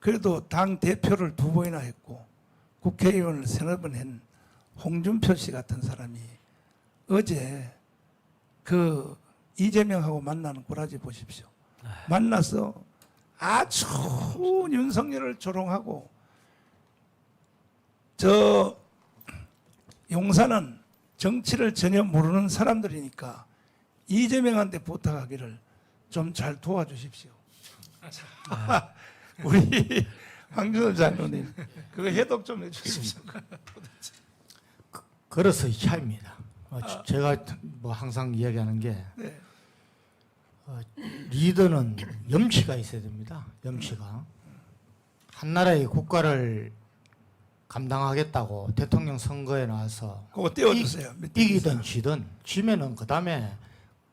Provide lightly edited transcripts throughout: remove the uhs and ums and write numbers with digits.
그래도 당 대표를 2번이나 했고 국회의원을 3번 한 홍준표 씨 같은 사람이 어제 그 이재명하고 만나는 꼬라지 보십시오. 만나서 아주 윤석열을 조롱하고 저 용산은 정치를 전혀 모르는 사람들이니까 이재명한테 부탁하기를 좀 잘 도와주십시오. 우리 황준호 장로님 그거 해독 좀 해주십시오. 그래서 이 차이입니다. 제가 뭐 항상 이야기하는 게 네. 리더는 염치가 있어야 됩니다. 염치가. 한 나라의 국가를 감당하겠다고 대통령 선거에 나와서 그거 띄워주세요. 이기든 지든 지면은 그 다음에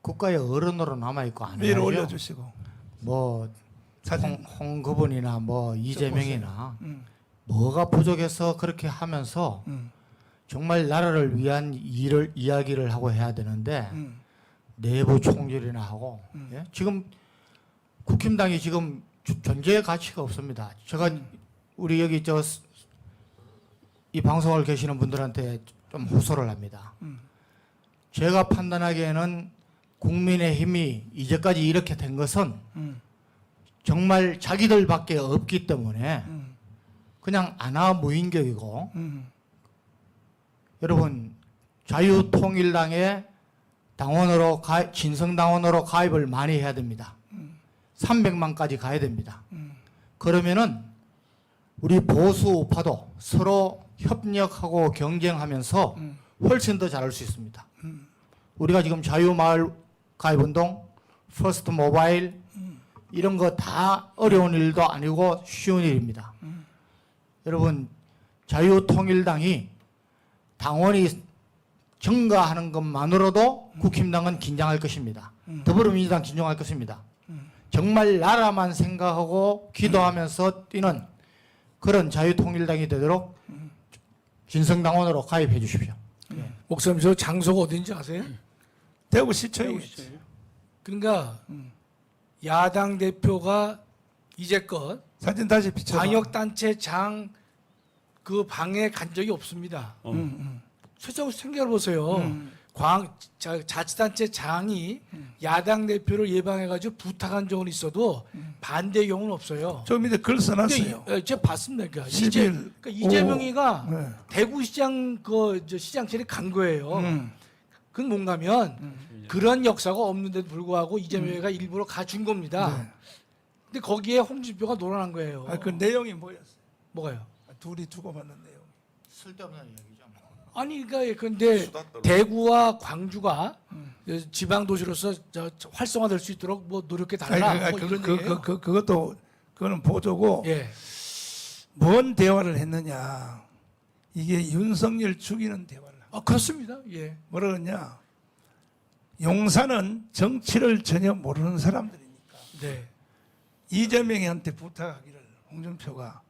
국가의 어른으로 남아있고 안 위로 해야죠. 올려주시고 뭐 사진 홍그분이나 뭐 이재명이나 음. 뭐가 부족해서 그렇게 하면서 정말 나라를 위한 일을 이야기를 하고 해야 되는데 내부 총질이나 하고 예? 지금 국힘당이 지금 존재의 가치가 없습니다. 제가 우리 여기 이 방송을 계시는 분들한테 좀 호소를 합니다. 제가 판단하기에는 국민의힘이 이제까지 이렇게 된 것은 정말 자기들밖에 없기 때문에 그냥 아나무인격이고 여러분 자유통일당의 당원으로 진성당원으로 가입을 많이 해야 됩니다. 300만까지 가야 됩니다. 그러면은 우리 보수 우파도 서로 협력하고 경쟁하면서 훨씬 더 잘할 수 있습니다. 우리가 지금 자유마을 가입운동, 퍼스트 모바일 이런 거 다 어려운 일도 아니고 쉬운 일입니다. 여러분 자유통일당이 당원이 증가하는 것만으로도 국힘당은 긴장할 것입니다. 더불어민주당 긴장할 것입니다. 정말 나라만 생각하고 기도하면서 뛰는 그런 자유통일당이 되도록 진성당원으로 가입해 주십시오. 목사님 저 장소가 어딘지 아세요? 대구 시청이겠지. 그러니까 야당 대표가 이제껏 사진 다시 비춰. 광역단체장 그 방에 간 적이 없습니다. 최저로 생각해 보세요. 자치단체장이 야당 대표를 예방해가지고 부탁한 적은 있어도 반대 경우는 없어요. 저 밑에 글 써놨어요. 근데 제가 봤습니다. 그러니까, 11, 그러니까 이재명이가 네. 대구시장 시장실에 간 거예요. 그건 뭔가면 그런 역사가 없는데도 불구하고 이재명이가 일부러 가준 겁니다. 네. 근데 거기에 홍준표가 놀아난 거예요. 그 내용이 뭐였어요? 뭐가요? 둘이 주고받는 내용. 쓸데없는 얘기죠. 아니 그러니까 근데 대구와 광주가 지방 도시로서 활성화될 수 있도록 뭐 노력해 달라. 뭐 이런 얘기예요. 그것도 그거는 보조고 예. 뭔 대화를 했느냐. 이게 윤석열 죽이는 대화를. 그렇습니다. 예. 뭐라 그러냐. 용산은 정치를 전혀 모르는 사람들이니까 네. 이재명한테 부탁하기를 홍준표가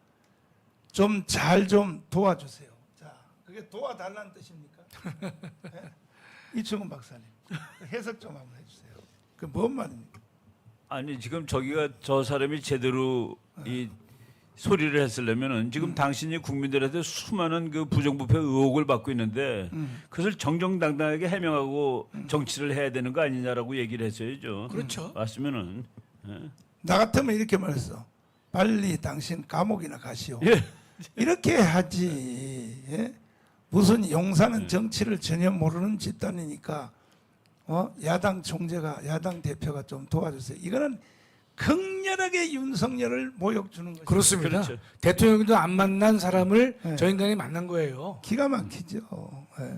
좀 잘 좀 도와주세요. 자, 그게 도와달라는 뜻입니까? 네? 이충훈 박사님 해석 좀 한번 해주세요. 그 뭔 말입니까? 아니 지금 저기가 저 사람이 제대로 이 소리를 했으려면은 지금 당신이 국민들한테 수많은 그 부정부패 의혹을 받고 있는데 그것을 정정당당하게 해명하고 정치를 해야 되는 거 아니냐라고 얘기를 했어야죠. 그렇죠. 맞으면은 예. 나 같으면 이렇게 말했어. 빨리 당신 감옥이나 가시오. 예. 이렇게 하지. 예? 무슨 용산은 정치를 전혀 모르는 집단이니까 야당 총재가 야당 대표가 좀 도와주세요. 이거는 극렬하게 윤석열을 모욕 주는 거죠. 그렇습니다. 그렇죠. 대통령도 안 만난 사람을 네. 저 인간이 만난 거예요. 기가 막히죠. 예.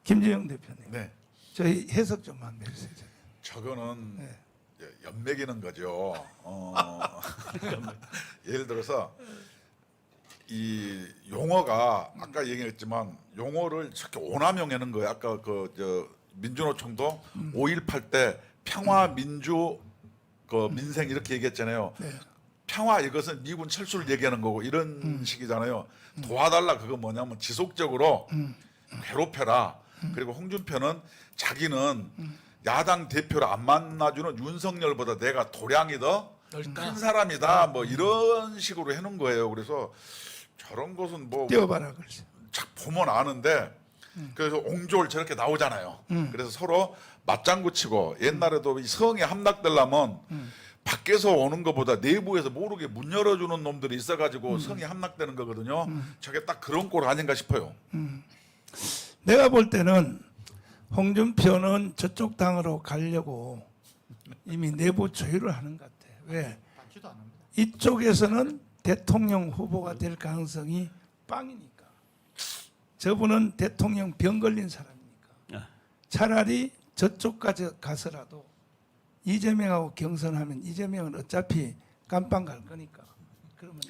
김주영 대표님. 네, 저희 해석 좀 한번 해주세요. 저거는 네. 연맥이는 거죠. 예를 들어서 이 용어가 아까 얘기했지만 용어를 저렇게 오남용하는 거예요. 아까 민주노총도 5.18 때 평화 민주 민생 이렇게 얘기했잖아요. 네. 평화 이것은 미군 철수를 얘기하는 거고 이런 식이잖아요. 도와달라 그거 뭐냐면 지속적으로 괴롭혀라. 그리고 홍준표는 자기는 야당 대표를 안 만나주는 윤석열보다 내가 도량이 더 넓다. 큰 사람이다 뭐 이런 식으로 해놓은 거예요. 그래서 저런 것은 뭐 띄워봐라 그러지. 착 보면 아는데 그래서 옹졸 저렇게 나오잖아요. 그래서 서로 맞장구 치고 옛날에도 이 성에 함락되려면 밖에서 오는 것보다 내부에서 모르게 문 열어주는 놈들이 있어가지고 성이 함락되는 거거든요. 저게 딱 그런 꼴 아닌가 싶어요. 내가 볼 때는 홍준표는 저쪽 당으로 가려고 이미 내부 조율을 하는 것 같아. 왜? 받지도 않습니다. 이쪽에서는 대통령 후보가 될 가능성이 빵이니까. 저분은 대통령 병 걸린 사람이니까. 아. 차라리 저쪽까지 가서라도 이재명하고 경선하면 이재명은 어차피 깜빵 갈 거니까. 그러면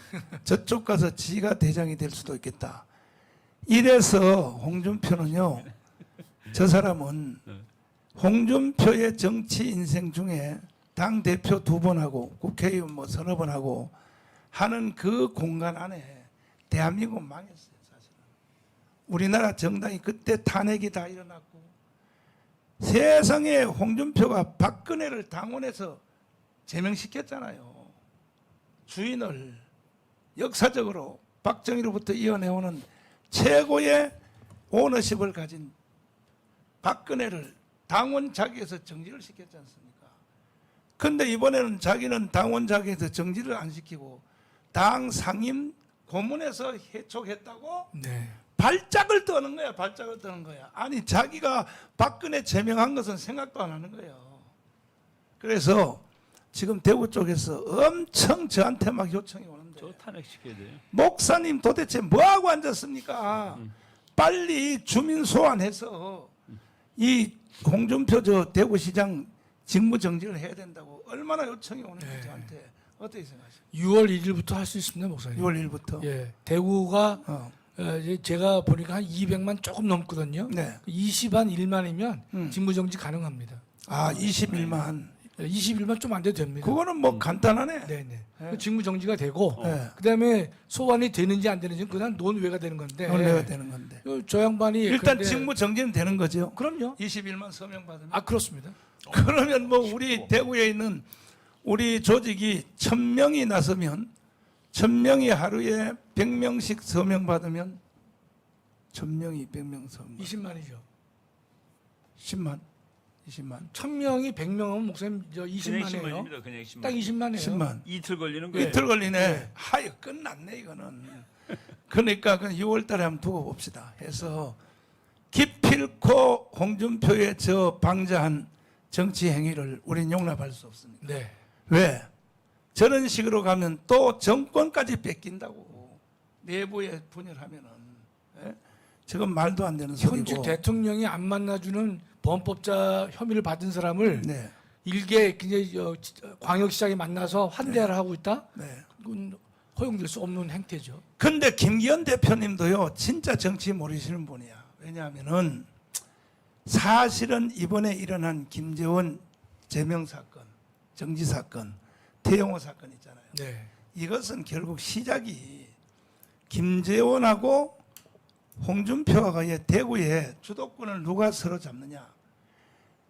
저쪽 가서 지가 대장이 될 수도 있겠다. 이래서 홍준표는요. 저 사람은 홍준표의 정치 인생 중에 당 대표 2번 하고 국회의원 뭐 서너 번 하고 하는 그 공간 안에 대한민국은 망했어요, 사실은. 우리나라 정당이 그때 탄핵이 다 일어났고 세상에 홍준표가 박근혜를 당원에서 제명시켰잖아요. 주인을 역사적으로 박정희로부터 이어내오는 최고의 오너십을 가진 박근혜를 당원 자격에서 정지를 시켰지 않습니까? 근데 이번에는 자기는 당원 자격에서 정지를 안 시키고 당 상임 고문에서 해촉했다고 네. 발작을 떠는 거야. 발작을 떠는 거야. 아니 자기가 박근혜 제명한 것은 생각도 안 하는 거예요. 그래서 지금 대구 쪽에서 엄청 저한테 막 요청이 오는데 저 탄핵시켜야 돼요. 목사님 도대체 뭐하고 앉았습니까? 빨리 주민 소환해서 이 홍준표 저 대구시장 직무 정지를 해야 된다고 얼마나 요청이 오는지 네. 저한테 어떻게 생각하세요? 6월 1일부터 할 수 있습니다, 목사님. 6월 1일부터. 예, 대구가 어. 이제 제가 보니까 한 200만 조금 넘거든요. 네. 20한 1만이면 직무정지 가능합니다. 아 21만. 21만 좀 안 돼도 됩니다. 그거는 뭐 간단하네. 네네. 네. 직무정지가 되고 네. 그다음에 소환이 되는지 안 되는지는 그냥 논외가 되는 건데. 논의가 되는 건데. 저 양반이 일단 근데- 직무 정지는 되는 거죠. 그럼요. 21만 서명 받으면. 아 그렇습니다. 그러면 뭐 우리 대구에 있는 우리 조직이 1000명이 나서면 1000명이 하루에 100명씩 서명 받으면 1000명이 100명 서명 20만이죠. 10만 20만 1000명이 100명이면 목사님 저 그냥 20만이에요. 10만입니다. 그냥 10만. 딱 20만이에요. 10만 이틀 걸리는 거예요. 이틀 걸리네. 네. 하여 끝났네 이거는. 그러니까 그 6월 달에 한번 두고 봅시다. 해서 기필코 홍준표의 저 방자한 정치 행위를 우린 용납할 수 없습니다. 네. 왜? 저런 식으로 가면 또 정권까지 뺏긴다고 내부에 분열하면은 예? 지금 말도 안 되는 현직 소리고. 대통령이 안 만나주는 범법자 혐의를 받은 사람을 네, 일개 그냥 광역시장에 만나서 환대를 하고 있다? 네. 그건 허용될 수 없는 행태죠. 근데 김기현 대표님도요 진짜 정치 모르시는 분이야. 왜냐하면은 사실은 이번에 일어난 김재원 제명 사건, 정지 사건, 태영호 사건 있잖아요. 네. 이것은 시작이 김재원하고 홍준표가 대구에 주도권을 누가 서로 잡느냐.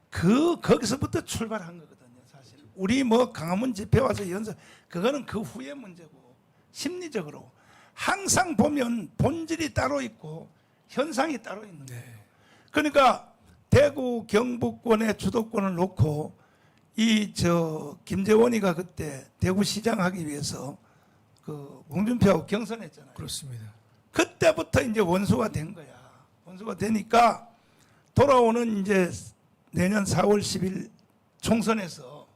거기서부터 출발한 거거든요, 사실. 우리 뭐 강화문 집회 와서 연설, 그거는 그 후의 문제고, 심리적으로. 항상 보면 본질이 따로 있고, 현상이 따로 있는 거예요. 그러니까 대구 경북권의 주도권을 놓고, 김재원이가 그때 대구시장 하기 위해서 그 홍준표하고 경선했잖아요. 그렇습니다. 그때부터 이제 원수가 된 거야. 원수가 되니까 돌아오는 이제 내년 4월 10일 총선에서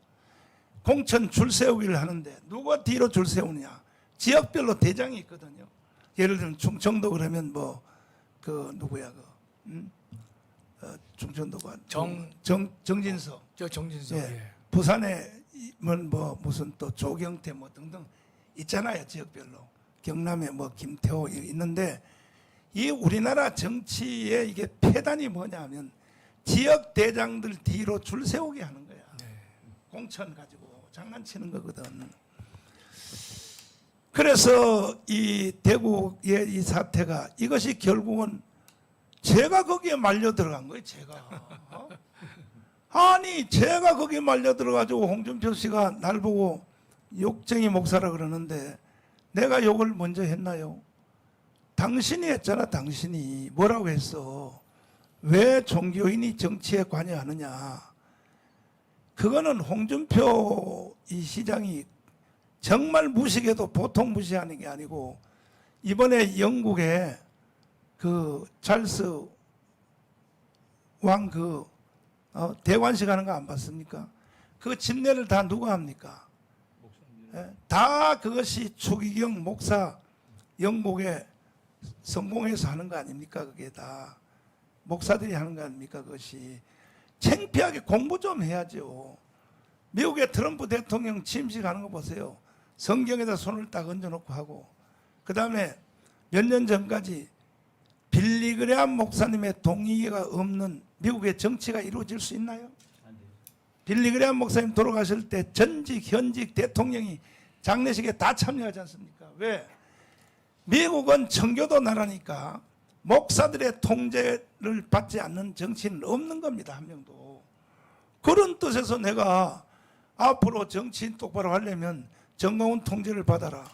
공천 줄 세우기를 하는데 누가 뒤로 줄 세우느냐. 지역별로 대장이 있거든요. 예를 들면 충청도 그러면 뭐 그 누구야 충청도가 정진석. 저 정진석. 예. 예. 부산에 뭐 무슨 또 조경태 뭐 등등 있잖아요. 지역별로. 경남에 뭐 김태호 있는데 이 우리나라 정치의 이게 폐단이 뭐냐면 지역 대장들 뒤로 줄 세우게 하는 거야. 공천 가지고 장난치는 거거든. 그래서 이 대구의 이 사태가 이것이 결국은 제가 거기에 말려 들어간 거예요. 제가. 아니 제가 거기에 말려 들어가지고 홍준표 씨가 날 보고 욕쟁이 목사라 그러는데 내가 욕을 먼저 했나요? 당신이 했잖아. 당신이 뭐라고 했어? 왜 종교인이 정치에 관여하느냐? 그거는 홍준표 이 시장이 정말 무식해도 보통 무시하는 게 아니고 이번에 영국에 그 찰스 왕 대관식 하는 거 안 봤습니까? 그 집례를 다 누가 합니까? 예? 다 그것이 추기경 목사 영국에 성공해서 하는 거 아닙니까? 그게 다 목사들이 하는 거 아닙니까? 그것이 창피하게 공부 좀 해야죠. 미국의 트럼프 대통령 취임식하는 거 보세요. 성경에다 손을 딱 얹어놓고 하고 그 다음에 몇 년 전까지 빌리그레암 목사님의 동의가 없는 미국의 정치가 이루어질 수 있나요? 빌리그레암 목사님 돌아가실 때 전직 현직 대통령이 장례식에 다 참여하지 않습니까? 왜? 미국은 청교도 나라니까 목사들의 통제를 받지 않는 정치인은 없는 겁니다. 한 명도. 그런 뜻에서 내가 앞으로 정치인 똑바로 하려면 정가운 통제를 받아라.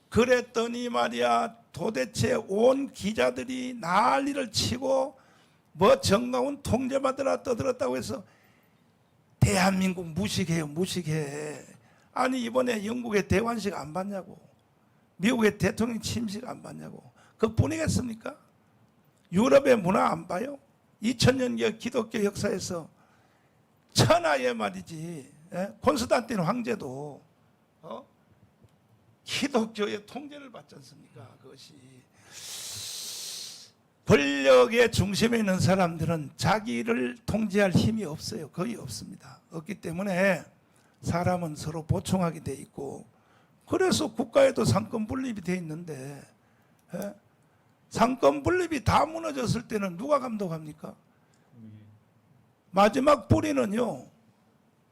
그랬더니 말이야 도대체 온 기자들이 난리를 치고 뭐 정가운 통제받으라 떠들었다고 해서 대한민국 무식해요. 무식해. 아니 이번에 영국의 대관식 안 봤냐고. 미국의 대통령 취임식 안 봤냐고. 그뿐이겠습니까? 유럽의 문화 안 봐요? 2000년경 기독교 역사에서 천하의 말이지 콘스탄틴 황제도 기독교의 통제를 받지 않습니까? 그것이 권력의 중심에 있는 사람들은 자기를 통제할 힘이 없어요. 거의 없습니다. 없기 때문에 사람은 서로 보충하게 돼 있고 그래서 국가에도 상권 분립이 돼 있는데 상권 분립이 다 무너졌을 때는 누가 감독합니까? 마지막 뿌리는요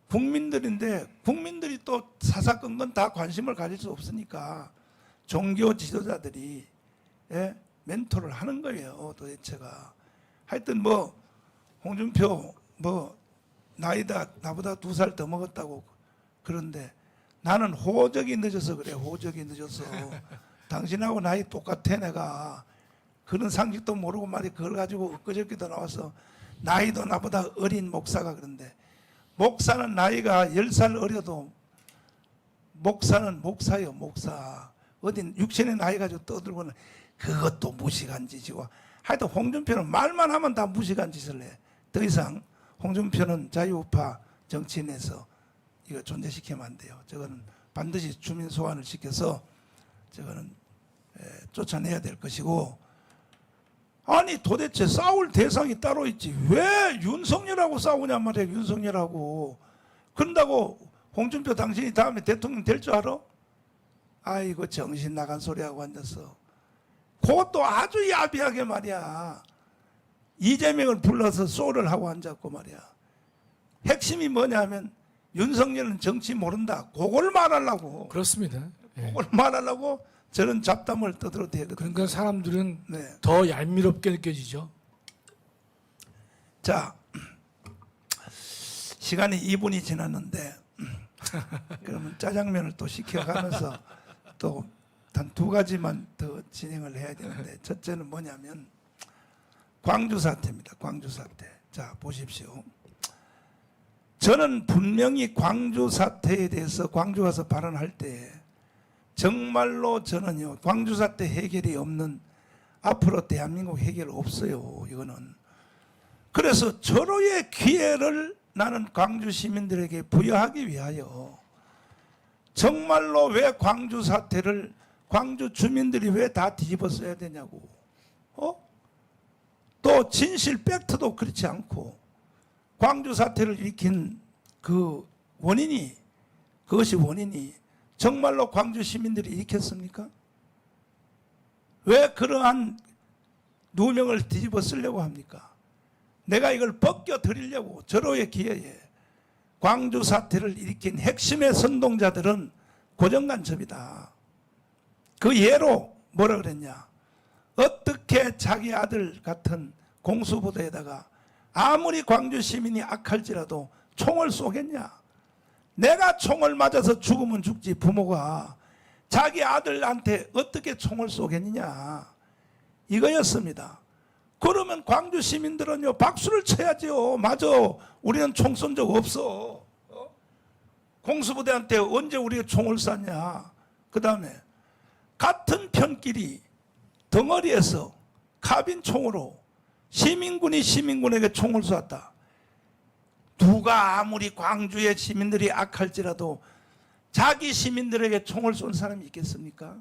국민들인데 국민들이 또 사사건건 다 관심을 가질 수 없으니까 종교 지도자들이 멘토를 하는 거예요. 도대체가 하여튼 뭐 홍준표 뭐 나이다 나보다 2살 더 먹었다고 그런데 나는 호적이 늦어서 그래. 호적이 늦어서 당신하고 나이 똑같아. 내가 그런 상식도 모르고 말이 그걸 가지고 엊그저께도 나와서 나이도 나보다 어린 목사가 그런데 목사는 나이가 10살 어려도 목사는 목사예요. 목사 어딘 육신의 나이 가지고 떠들고는 그것도 무식한 짓이고 하여튼 홍준표는 말만 하면 다 무식한 짓을 해. 더 이상 홍준표는 자유우파 정치인에서 이거 존재시키면 안 돼요. 저거는 반드시 주민 소환을 시켜서 저거는 쫓아내야 될 것이고 아니 도대체 싸울 대상이 따로 있지 왜 윤석열하고 싸우냐 말이야. 윤석열하고 그런다고 홍준표 당신이 다음에 대통령 될 줄 알아? 아이고 정신 나간 소리하고 앉았어. 그것도 아주 야비하게 말이야. 이재명을 불러서 쏘를 하고 앉았고 말이야. 핵심이 뭐냐 하면 윤석열은 정치 모른다. 그걸 말하려고. 그렇습니다. 예. 그걸 말하려고 저런 잡담을 떠들어 대거든. 그러니까 사람들은 네. 더 얄미롭게 느껴지죠. 자, 시간이 2분이 지났는데 그러면 짜장면을 또 시켜가면서 또 단 2가지만 더 진행을 해야 되는데 첫째는 뭐냐면 광주 사태입니다. 광주 사태. 자, 보십시오. 저는 분명히 광주 사태에 대해서 광주 가서 발언할 때 정말로 저는요 광주 사태 해결이 없는 앞으로 대한민국 해결 없어요. 이거는. 그래서 절호의 기회를 나는 광주 시민들에게 부여하기 위하여 정말로 왜 광주 사태를 광주 주민들이 왜 다 뒤집어 써야 되냐고. 또 진실 팩트도 그렇지 않고 광주 사태를 일으킨 그 원인이 그것이 원인이 정말로 광주 시민들이 일으켰습니까? 왜 그러한 누명을 뒤집어 쓰려고 합니까? 내가 이걸 벗겨 드리려고 절호의 기회에 광주 사태를 일으킨 핵심의 선동자들은 고정간첩이다. 그 예로 뭐라 그랬냐? 어떻게 자기 아들 같은 공수부대에다가 아무리 광주 시민이 악할지라도 총을 쏘겠냐? 내가 총을 맞아서 죽으면 죽지 부모가 자기 아들한테 어떻게 총을 쏘겠느냐 이거였습니다. 그러면 광주 시민들은요 박수를 쳐야죠. 맞아, 우리는 총 쏜 적 없어. 공수부대한테 언제 우리가 총을 쐈냐. 그 다음에 같은 편끼리 덩어리에서 카빈 총으로 시민군이 시민군에게 총을 쐈다. 누가 아무리 광주의 시민들이 악할지라도 자기 시민들에게 총을 쏜 사람이 있겠습니까?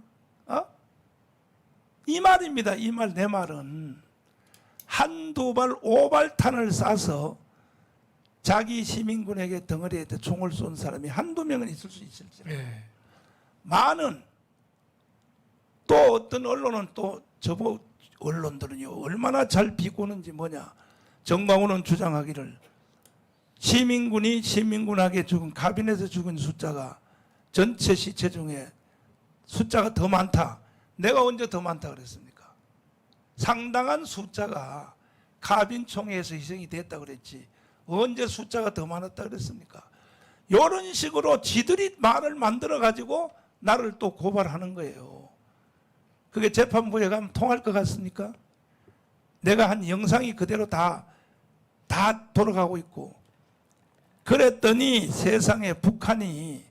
이 말입니다. 이 말, 내 말은 한두 발 오발탄을 쏴서 자기 시민군에게 덩어리에 총을 쏜 사람이 한두 명은 있을 수 있을지라도 예. 많은 또 어떤 언론은 또 저보 언론들은요 얼마나 잘 비꼬는지 뭐냐. 정광훈은 주장하기를 시민군이 시민군에게 죽은 카빈에서 죽은 숫자가 전체 시체 중에 숫자가 더 많다. 내가 언제 더 많다 그랬습니까? 상당한 숫자가 카빈 총회에서 희생이 됐다 그랬지 언제 숫자가 더 많았다 그랬습니까? 이런 식으로 지들이 말을 만들어 가지고 나를 또 고발하는 거예요. 그게 재판부에 가면 통할 것 같습니까? 내가 한 영상이 그대로 다 돌아가고 있고 그랬더니 세상에 북한이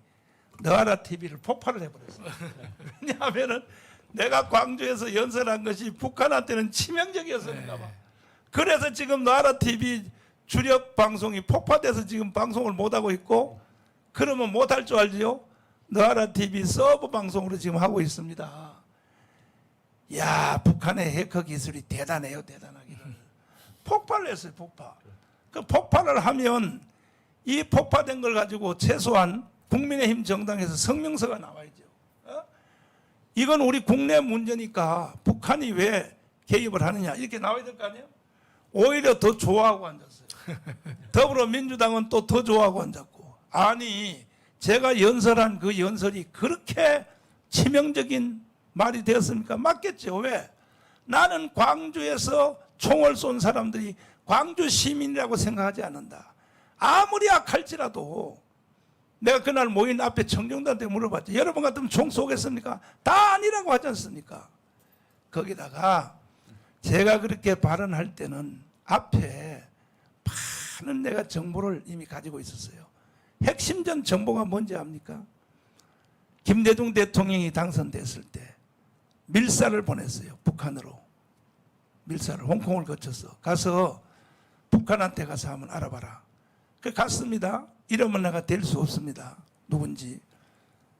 너아라 TV를 폭발을 해버렸어요. 왜냐하면 내가 광주에서 연설한 것이 북한한테는 치명적이었으니까 봐. 그래서 지금 너아라 TV 주력 방송이 폭파돼서 지금 방송을 못하고 있고 그러면 못할 줄 알지요? 너아라 TV 서버 방송으로 지금 하고 있습니다. 야, 북한의 해커 기술이 대단해요, 대단하기는. 폭발을 했어요, 폭파. 그 폭발을 하면 이 폭파된 걸 가지고 최소한 국민의힘 정당에서 성명서가 나와야죠. 이건 우리 국내 문제니까 북한이 왜 개입을 하느냐 이렇게 나와야 될 거 아니에요? 오히려 더 좋아하고 앉았어요. 더불어민주당은 또 더 좋아하고 앉았고. 아니 제가 연설한 그 연설이 그렇게 치명적인 말이 되었습니까? 맞겠죠. 왜? 나는 광주에서 총을 쏜 사람들이 광주 시민이라고 생각하지 않는다. 아무리 악할지라도 내가 그날 모인 앞에 청정단한테 물어봤죠. 여러분 같으면 총 쏘겠습니까? 다 아니라고 하지 않습니까? 거기다가 제가 그렇게 발언할 때는 앞에 많은 내가 정보를 이미 가지고 있었어요. 핵심전 정보가 뭔지 압니까? 김대중 대통령이 당선됐을 때 밀사를 보냈어요. 북한으로. 밀사를 홍콩을 거쳐서 가서 북한한테 가서 한번 알아봐라. 그 갔습니다. 이러면 내가 될 수 없습니다. 누군지.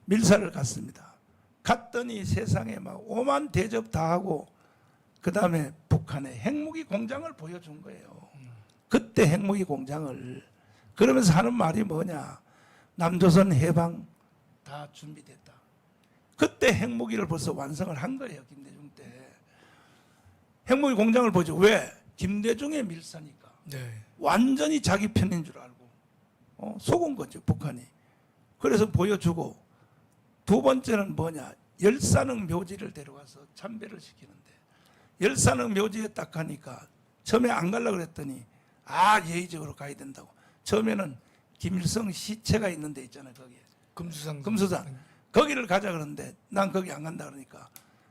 밀사를 갔습니다. 갔더니 세상에 막 오만 대접 다 하고 그 다음에 북한의 핵무기 공장을 보여준 거예요. 그때 핵무기 공장을 그러면서 하는 말이 뭐냐. 남조선 해방 다 준비됐다. 그때 핵무기를 벌써 완성을 한 거예요. 김대중 때. 핵무기 공장을 보죠. 왜? 김대중의 밀사니까. 네. 완전히 자기 편인 줄 알고 속은 거죠. 북한이. 그래서 보여주고 두 번째는 뭐냐. 열산흥 묘지를 데려가서 참배를 시키는데 열산흥 묘지에 딱 가니까 처음에 안 가려고 그랬더니 예의적으로 가야 된다고. 처음에는 김일성 시체가 있는 데 있잖아요. 거기에. 금수산. 거기를 가자 그러는데 난 거기 안 간다 그러니까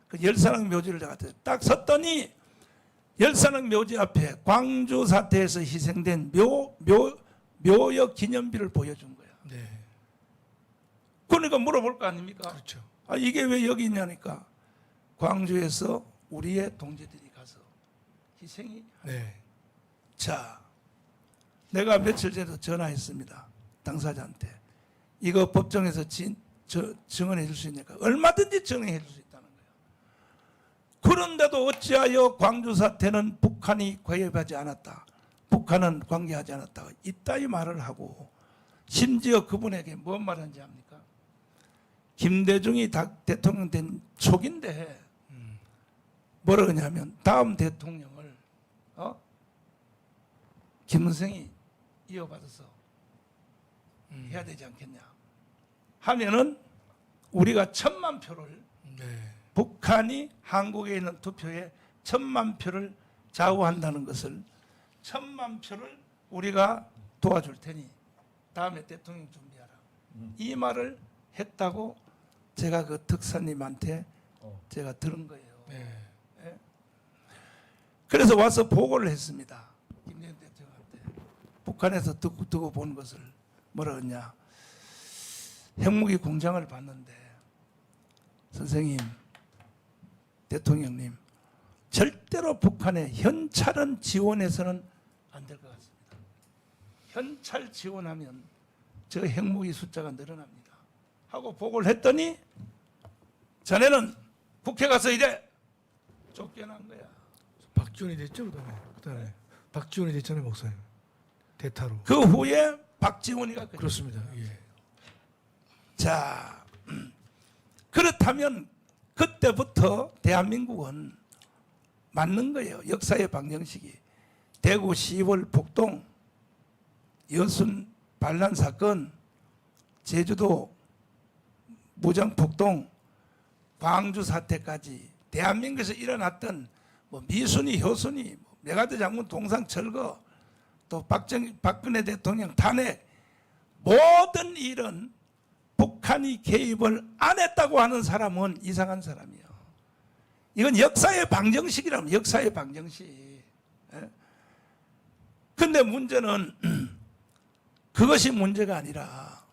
그 열산흥 묘지를 내가 딱 섰더니 열산흥 묘지 앞에 광주 사태에서 희생된 묘역 기념비를 보여준 거야. 네. 그러니까 물어볼 거 아닙니까? 그렇죠. 이게 왜 여기 있냐니까 광주에서 우리의 동지들이 가서 희생이. 네. 자, 내가 며칠 전에 전화했습니다. 당사자한테. 이거 법정에서 증언해 줄 수 있냐니까 얼마든지 증언해 줄 수 있다는 거예요. 그런데도 어찌하여 광주 사태는 북한이 개입하지 않았다. 북한은 관계하지 않았다. 이따위 말을 하고 심지어 그분에게 뭔 말인지 압니까? 김대중이 대통령 된 초기인데 뭐라 그러냐면 다음 대통령을 김은성이 이어받아서 해야 되지 않겠냐 하면은 우리가 1000만 표를 네. 북한이 한국에 있는 투표에 1000만 표를 좌우한다는 것을 1000만 표를 우리가 도와줄 테니 다음에 대통령 준비하라. 이 말을 했다고 제가 그 특사님한테 제가 들은 거예요. 네. 그래서 와서 보고를 했습니다. 김대중 대통령한테. 북한에서 듣고 본 것을 뭐라 그러냐. 핵무기 공장을 봤는데 선생님, 대통령님, 절대로 북한에 현찰은 지원해서는 안 될 것 같습니다. 현찰 지원하면 저 핵무기 숫자가 늘어납니다. 하고 보고를 했더니 자네는 국회 가서 이래 쫓겨난 거야. 박지원이 됐죠, 그다음에 박지원이 됐잖아요, 목사님. 대타로. 그 후에 박지원이가 그렇습니다. 예. 자, 그렇다면 그때부터 대한민국은 맞는 거예요. 역사의 방정식이. 대구 10월 폭동, 여순 반란 사건, 제주도 무장 폭동, 광주 사태까지 대한민국에서 일어났던 뭐 미순이, 효순이, 메가드 장군 동상 철거, 또 박근혜 대통령 탄핵, 모든 일은 북한이 개입을 안 했다고 하는 사람은 이상한 사람이에요. 이건 역사의 방정식이라면 역사의 방정식. 그런데 문제는 그것이 문제가 아니라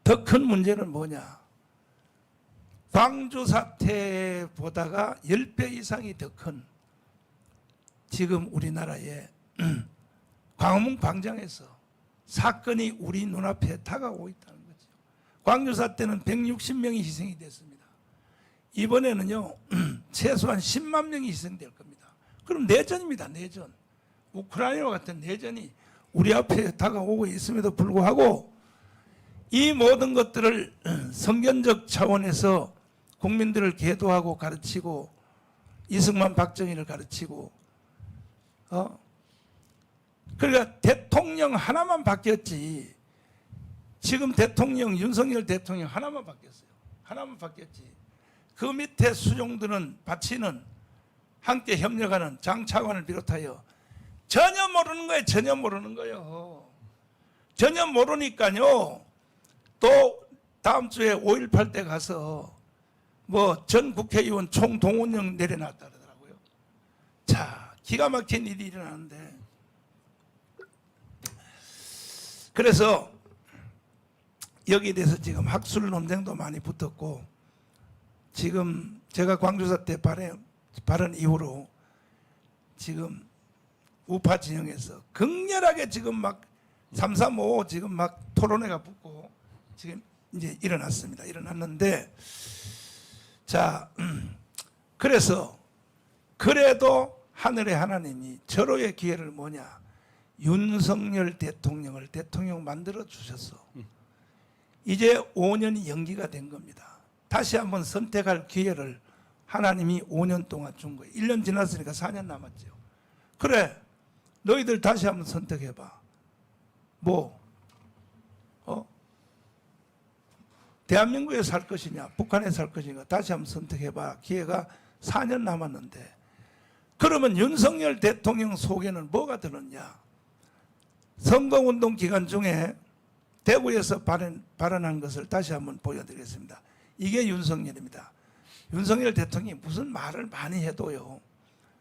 더 큰 문제는 뭐냐. 광주 사태보다가 10배 이상이 더 큰 지금 우리나라의 광화문 광장에서 사건이 우리 눈앞에 다가오고 있다는 거죠. 광주 사태는 160명이 희생이 됐습니다. 이번에는요 최소한 10만 명이 희생될 겁니다. 그럼 내전입니다. 내전. 우크라이나와 같은 내전이 우리 앞에 다가오고 있음에도 불구하고 이 모든 것들을 성견적 차원에서 국민들을 계도하고 가르치고 이승만 박정희를 가르치고 그러니까 대통령 하나만 바뀌었지. 지금 대통령 윤석열 대통령 하나만 바뀌었어요. 하나만 바뀌었지. 그 밑에 수종들은 바치는 함께 협력하는 장 차관을 비롯하여 전혀 모르는 거예요. 전혀 모르는 거예요. 전혀 모르니까요. 또 다음 주에 5.18 때 가서 뭐 전 국회의원 총동원령 내려놨다 그러더라고요. 자, 기가 막힌 일이 일어나는데 그래서 여기에 대해서 지금 학술 논쟁도 많이 붙었고 지금 제가 광주사 때 발언 이후로 지금 우파 진영에서 극렬하게 지금 막 335 지금 막 토론회가 붙고 지금 이제 일어났습니다. 일어났는데 자 그래서 그래도 하늘의 하나님이 절호의 기회를 뭐냐 윤석열 대통령을 대통령 만들어 주셨어. 이제 5년이 연기가 된 겁니다. 다시 한번 선택할 기회를 하나님이 5년 동안 준 거예요. 1년 지났으니까 4년 남았죠. 그래 너희들 다시 한번 선택해봐. 대한민국에 살 것이냐 북한에 살 것이냐 다시 한번 선택해봐. 기회가 4년 남았는데 그러면 윤석열 대통령 속에는 뭐가 들었냐. 선거운동 기간 중에 대구에서 발언한 것을 다시 한번 보여드리겠습니다. 이게 윤석열입니다. 윤석열 대통령이 무슨 말을 많이 해도요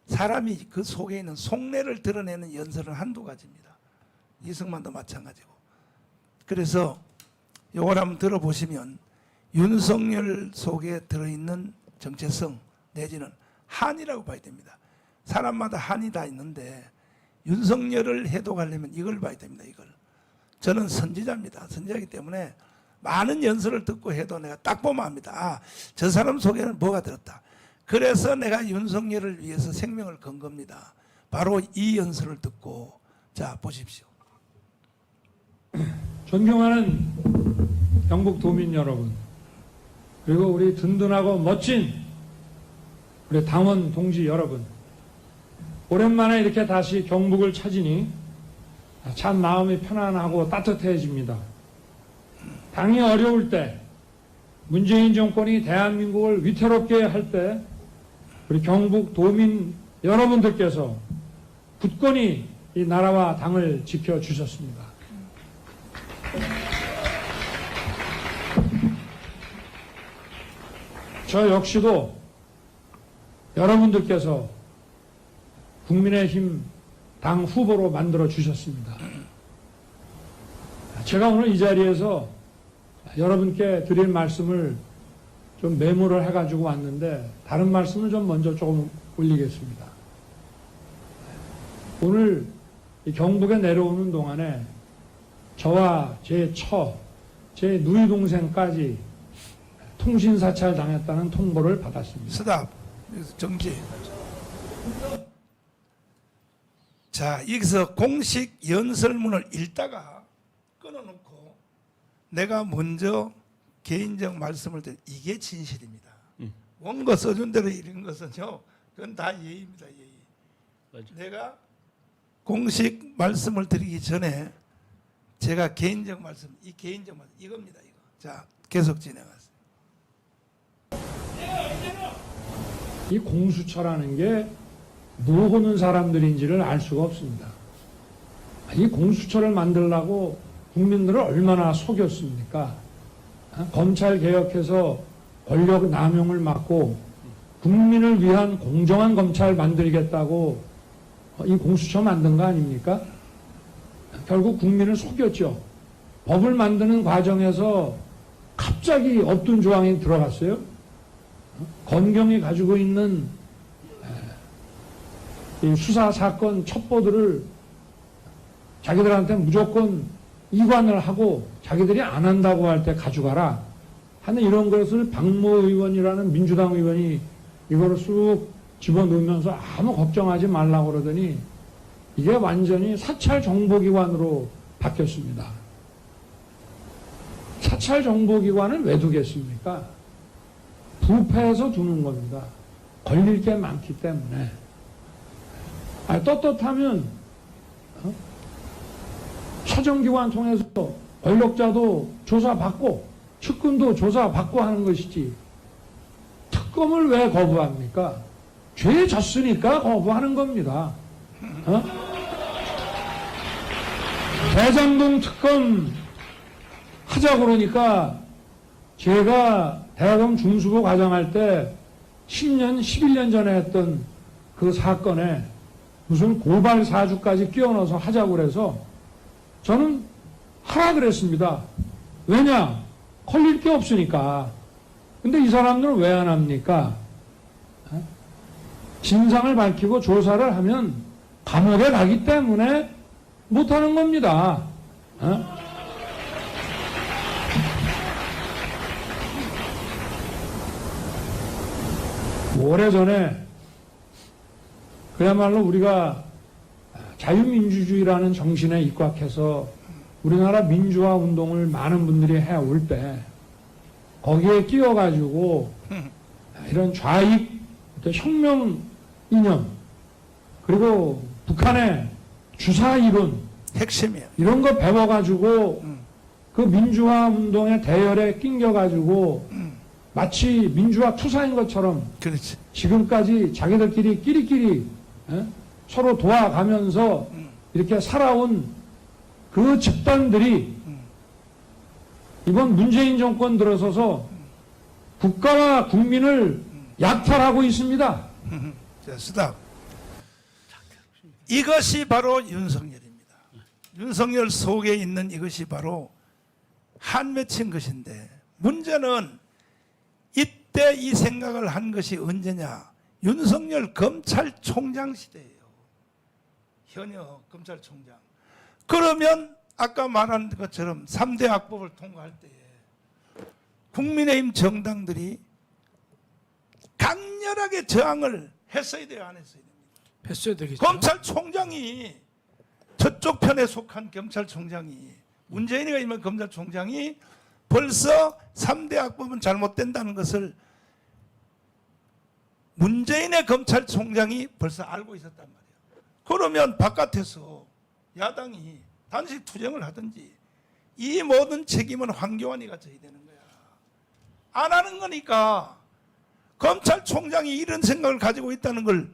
사람이 그 속에 있는 속내를 드러내는 연설은 한두 가지입니다. 이승만도 마찬가지고. 그래서 이걸 한번 들어보시면 윤석열 속에 들어있는 정체성 내지는 한이라고 봐야 됩니다. 사람마다 한이 다 있는데 윤석열을 해독하려면 이걸 봐야 됩니다. 이걸. 저는 선지자입니다. 선지자이기 때문에 많은 연설을 듣고 해도 내가 딱 보면 압니다. 아, 저 사람 속에는 뭐가 들었다. 그래서 내가 윤석열을 위해서 생명을 건 겁니다. 바로 이 연설을 듣고 자 보십시오. 존경하는 경북 도민 여러분, 그리고 우리 든든하고 멋진 우리 당원 동지 여러분, 오랜만에 이렇게 다시 경북을 찾으니 참 마음이 편안하고 따뜻해집니다. 당이 어려울 때, 문재인 정권이 대한민국을 위태롭게 할 때 우리 경북 도민 여러분들께서 굳건히 이 나라와 당을 지켜주셨습니다. 저 역시도 여러분들께서 국민의힘 당 후보로 만들어 주셨습니다. 제가 오늘 이 자리에서 여러분께 드릴 말씀을 좀 메모를 해가지고 왔는데 다른 말씀을 좀 먼저 조금 올리겠습니다. 오늘 이 경북에 내려오는 동안에 저와 제 누이 동생까지 통신 사찰 당했다는 통보를 받았습니다. 스탑. 여기서 정지. 자, 여기서 공식 연설문을 읽다가 끊어놓고 내가 먼저 개인적 말씀을 드린 이게 진실입니다. 원고 써준 대로 이런 것은요, 그건 다 예의입니다. 예의. 맞아. 내가 공식 말씀을 드리기 전에 제가 개인적 말씀, 이 개인적 말씀 이겁니다. 이거. 자, 계속 진행하세요. 이 공수처라는 게 뭐 하는 사람들인지를 알 수가 없습니다. 이 공수처를 만들려고 국민들을 얼마나 속였습니까? 검찰 개혁해서 권력 남용을 막고 국민을 위한 공정한 검찰 만들겠다고 이 공수처 만든 거 아닙니까? 결국 국민을 속였죠. 법을 만드는 과정에서 갑자기 없던 조항이 들어갔어요. 검경이 가지고 있는 이 수사 사건 첩보들을 자기들한테 무조건 이관을 하고 자기들이 안 한다고 할 때 가져가라 하는 이런 것을 박모 의원이라는 민주당 의원이 이거를 쑥 집어넣으면서 아무 걱정하지 말라고 그러더니 이게 완전히 사찰 정보기관으로 바뀌었습니다. 사찰 정보기관을 왜 두겠습니까? 부패해서 두는 겁니다. 걸릴 게 많기 때문에. 떳떳하면 사정기관 통해서 권력자도 조사받고 측근도 조사받고 하는 것이지 특검을 왜 거부합니까? 죄 졌으니까 거부하는 겁니다. 대장동 특검 하자 그러니까 제가 대학원 중수부 과정할 때 10년, 11년 전에 했던 그 사건에 무슨 고발 사주까지 끼워 넣어서 하자고 그래서 저는 하라 그랬습니다. 왜냐? 걸릴 게 없으니까. 근데 이 사람들은 왜 안 합니까? 진상을 밝히고 조사를 하면 감옥에 가기 때문에 못하는 겁니다. 오래전에 그야말로 우리가 자유민주주의라는 정신에 입각해서 우리나라 민주화 운동을 많은 분들이 해올 때 거기에 끼어가지고 이런 좌익 혁명 이념 그리고 북한의 주사 이론 핵심이에요. 이런 거 배워가지고 그 민주화 운동의 대열에 낑겨가지고 마치 민주화 투사인 것처럼 그렇지. 지금까지 자기들끼리 끼리끼리 서로 도와가면서 이렇게 살아온 그 집단들이 이번 문재인 정권 들어서서 국가와 국민을 약탈하고 있습니다. 자, 스탑. 이것이 바로 윤석열입니다. 윤석열 속에 있는 이것이 바로 한 맺힌 것인데 문제는 이때 이 생각을 한 것이 언제냐? 윤석열 검찰총장 시대예요. 현역 검찰총장. 그러면 아까 말한 것처럼 3대 악법을 통과할 때에 국민의힘 정당들이 강렬하게 저항을 했어야 돼요, 안 했어야 됩니까? 했어야 되겠죠. 검찰총장이 저쪽 편에 속한 검찰총장이 문재인이가 임한 검찰총장이 벌써 3대 악법은 잘못된다는 것을 문재인의 검찰총장이 벌써 알고 있었단 말이에요. 그러면 바깥에서 야당이 단식 투쟁을 하든지 이 모든 책임은 황교안이가 져야 되는 거야. 안 하는 거니까 검찰총장이 이런 생각을 가지고 있다는 걸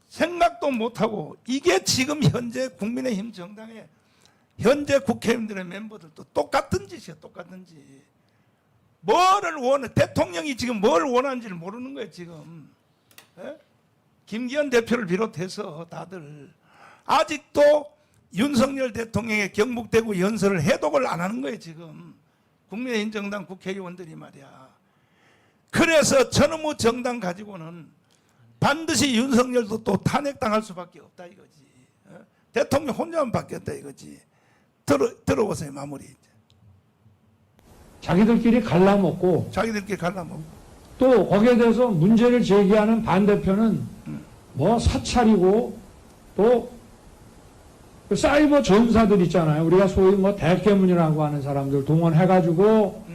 생각도 못하고 이게 지금 현재 국민의힘 정당의 현재 국회의원들의 멤버들도 똑같은 짓이야. 똑같은 짓. 뭐를 원해? 대통령이 지금 뭘 원하는지를 모르는 거예요 지금. 예? 김기현 대표를 비롯해서 다들 아직도 윤석열 대통령의 경북대구 연설을 해독을 안 하는 거예요 지금. 국민의힘 정당 국회의원들이 말이야. 그래서 저놈의 정당 가지고는 반드시 윤석열도 또 탄핵당할 수밖에 없다 이거지. 어? 대통령 혼자만 바뀌었다 이거지. 들어보세요 마무리. 자기들끼리 갈라먹고 자기들끼리 갈라먹고. 또 거기에 대해서 문제를 제기하는 반대편은 뭐 사찰이고 또그 사이버 전사들 있잖아요. 우리가 소위 뭐 대깨문이라고 하는 사람들 동원해가지고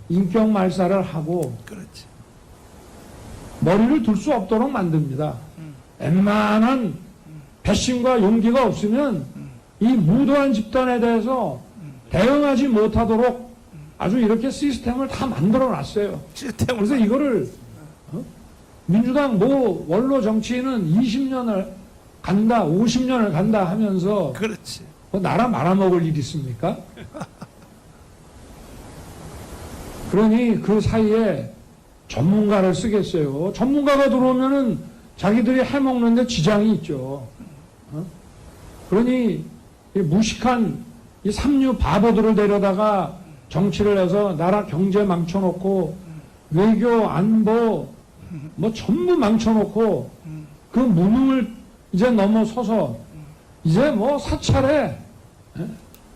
인격 말살을 하고 그렇지. 머리를 둘 수 없도록 만듭니다. 웬만한 배심과 용기가 없으면 이 무도한 집단에 대해서 대응하지 못하도록 아주 이렇게 시스템을 다 만들어 놨어요. 그래서 이거를 민주당 뭐 원로 정치인은 20년을 간다, 50년을 간다 하면서 그렇지. 뭐 나라 말아먹을 일 있습니까? 그러니 그 사이에 전문가를 쓰겠어요. 전문가가 들어오면은 자기들이 해먹는데 지장이 있죠. 그러니 이 무식한 이 삼류 바보들을 데려다가 정치를 해서 나라 경제 망쳐놓고 외교 안보 뭐 전부 망쳐놓고 그 무능을 이제 넘어서서 이제 뭐 사찰에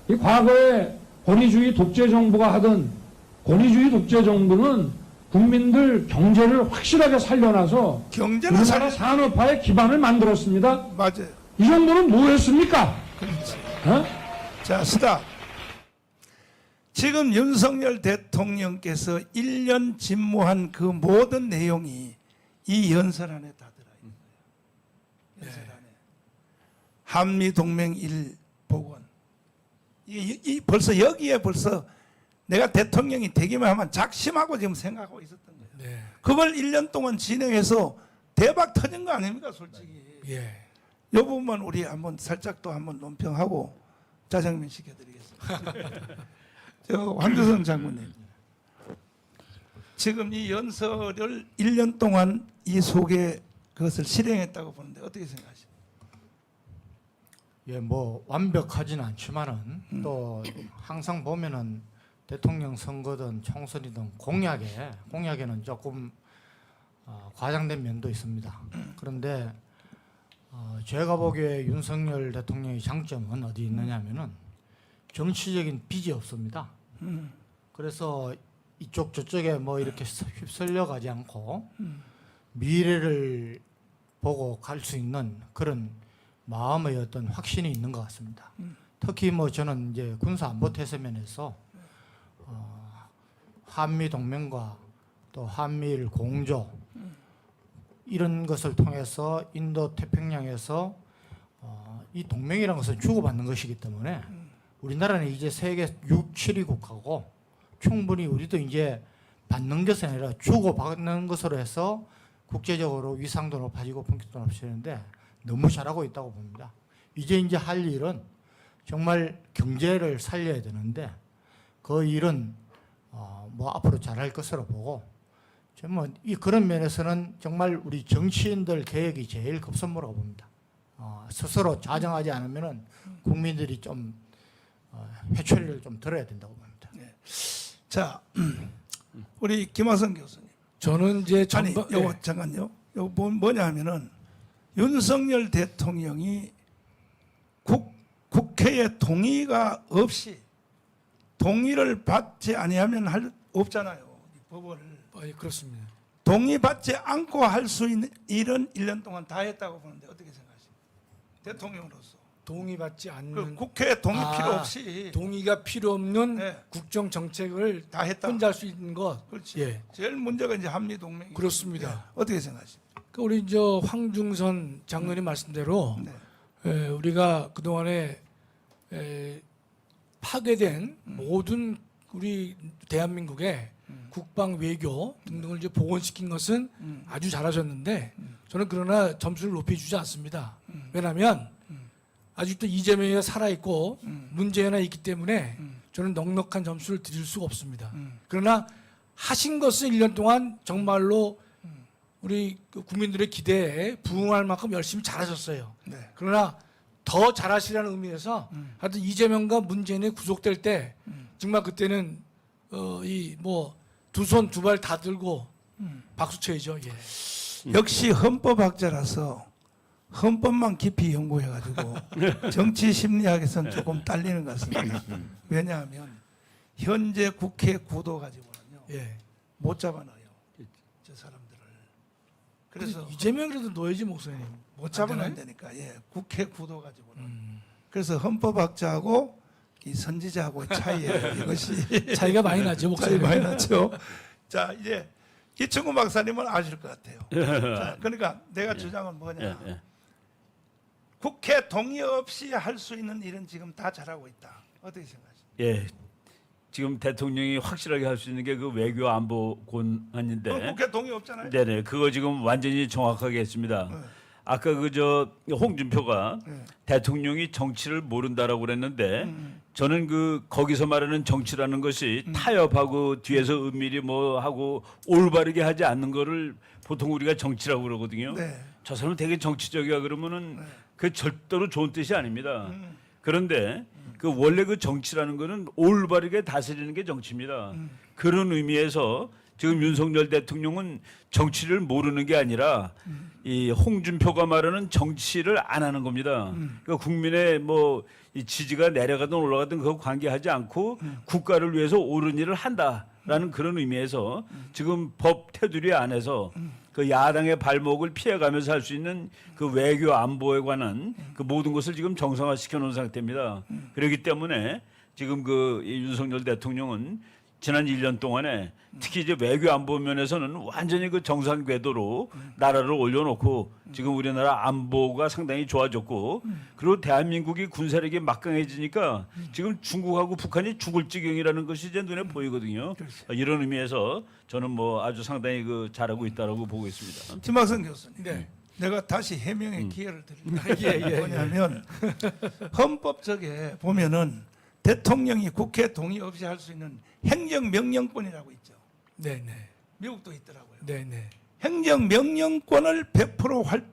이 과거에 권위주의 독재 정부가 하던 권위주의 독재 정부는 국민들 경제를 확실하게 살려놔서 경제는 우리나라 산업화의 기반을 만들었습니다. 맞아요. 이 정도는 뭐 했습니까? 자, 스탑. 지금 윤석열 대통령께서 1년 집무한 그 모든 내용이 이 연설 안에 다 들어있는 거예요. 연설 안에. 한미동맹 1 복원. 벌써 여기에 벌써 내가 대통령이 되기만 하면 작심하고 지금 생각하고 있었던 거예요. 네. 그걸 1년 동안 진행해서 대박 터진 거 아닙니까, 솔직히. 예. 이 부분만 우리 한번 살짝 또 한번 논평하고 자정면 시켜드리겠습니다. 저 황교선 장군님, 지금 이 연설을 1년 동안 이 속에 그것을 실행했다고 보는데 어떻게 생각하십니까? 예, 뭐 완벽하진 않지만은 또 항상 보면은 대통령 선거든 총선이든 공약에는 조금 과장된 면도 있습니다. 그런데 제가 보기에 윤석열 대통령의 장점은 어디 있느냐면은 정치적인 빚이 없습니다. 그래서 이쪽 저쪽에 뭐 이렇게 휩쓸려 가지 않고 미래를 보고 갈 수 있는 그런 마음의 어떤 확신이 있는 것 같습니다. 특히 뭐 저는 이제 군사안보태세면에서 한미 동맹과 또 한미일 공조 이런 것을 통해서 인도 태평양에서 이 동맹이라는 것은 주고받는 것이기 때문에 우리나라는 이제 세계 6, 7위 국가고 충분히 우리도 이제 받는 것이 아니라 주고받는 것으로 해서 국제적으로 위상도 높아지고 품격도 높아지는데 너무 잘하고 있다고 봅니다. 이제 할 일은 정말 경제를 살려야 되는데 그 일은 뭐 앞으로 잘할 것으로 보고 정말 그런 면에서는 정말 우리 정치인들 개혁이 제일 급선무라고 봅니다. 스스로 자정하지 않으면은 국민들이 좀 회초리를 좀 들어야 된다고 봅니다. 네. 자, 우리 김화성 교수님. 저는 이제 아니, 요거 잠깐요. 요거 뭐냐 하면은 윤석열 대통령이 국회의 동의가 없이 동의를 받지 아니하면 할 없잖아요. 이 법을 예, 그렇습니다. 동의받지 않고 할 수 있는 일은 1년 동안 다 했다고 보는데 어떻게 생각하십니까? 대통령으로서 동의받지 않는 그 국회 동의 필요 없이 동의가 필요 없는 네. 국정 정책을 다 했다. 혼자 할 수 있는 것. 그렇지. 예. 제일 문제가 이제 한미 동맹. 그렇습니다. 어떻게 생각하십니까? 그 우리 저 황중선 장관님 말씀대로 네. 우리가 그 동안에 파괴된 음. 모든 우리 대한민국의 국방 외교 등등을 이제 복원시킨 것은 아주 잘하셨는데 저는 그러나 점수를 높여주지 않습니다. 왜냐하면 아직도 이재명이가 살아있고 문재인이 있기 때문에 저는 넉넉한 점수를 드릴 수가 없습니다. 그러나 하신 것은 1년 동안 정말로 우리 그 국민들의 기대에 부응할 만큼 열심히 잘하셨어요. 네. 그러나 더 잘하시라는 의미에서 하여튼 이재명과 문재인이 구속될 때 정말 그때는 이 뭐 두 손 두 발 다 들고 박수 쳐야죠. 예. 역시 헌법학자라서 헌법만 깊이 연구해가지고 정치 심리학에서는 조금 딸리는 것 같습니다. 왜냐하면 현재 국회 구도 가지고는요 예. 못 잡아넣어요. 저 사람들을. 그래서 그래서 이재명이라도 넣어야지 목사님. 못 잡아낸다니까. 예, 국회 구도 가지고는. 그래서 헌법학자하고 이 선지자하고의 차이예요. 이것이 차이가 많이 나죠, 차이 목사님. 많이 나죠. 자, 이제 이충구 박사님은 아실 것 같아요. 자, 그러니까 내가 주장은 뭐냐? 예, 예. 국회 동의 없이 할 수 있는 일은 지금 다 잘하고 있다. 어떻게 생각하십니까? 예. 지금 대통령이 확실하게 할 수 있는 게 그 외교 안보 권한인데. 국회 동의 없잖아요. 네네. 그거 지금 완전히 정확하게 했습니다. 아까 그 홍준표가 네. 대통령이 정치를 모른다라고 그랬는데 저는 그 거기서 말하는 정치라는 것이 타협하고 뒤에서 은밀히 뭐 하고 올바르게 하지 않는 거를 보통 우리가 정치라고 그러거든요. 네. 저 사람은 되게 정치적이야 그러면은 그 절대로 좋은 뜻이 아닙니다. 그런데 그 원래 그 정치라는 거는 올바르게 다스리는 게 정치입니다. 그런 의미에서 지금 윤석열 대통령은 정치를 모르는 게 아니라 이 홍준표가 말하는 정치를 안 하는 겁니다. 그러니까 국민의 뭐 이 지지가 내려가든 올라가든 그거 관계하지 않고 국가를 위해서 옳은 일을 한다라는 그런 의미에서 지금 법 테두리 안에서 그 야당의 발목을 피해가면서 할 수 있는 그 외교 안보에 관한 그 모든 것을 지금 정상화시켜 놓은 상태입니다. 그렇기 때문에 지금 그 이 윤석열 대통령은 지난 1년 동안에 특히 이제 외교 안보 면에서는 완전히 그 정상 궤도로 나라를 올려놓고 지금 우리나라 안보가 상당히 좋아졌고 그리고 대한민국이 군사력이 막강해지니까 지금 중국하고 북한이 죽을 지경이라는 것이 이제 눈에 보이거든요. 이런 의미에서 저는 뭐 아주 상당히 그 잘하고 있다라고 보고 있습니다. 김학선 교수님. 네. 내가 다시 해명의 기회를 드립니다. 예. 뭐냐면 헌법적에 보면은 대통령이 국회 동의 없이 할 수 있는 행정명령권이라고 있죠. 네네. 미국도 있더라고요. 네네. 행정명령권을 100%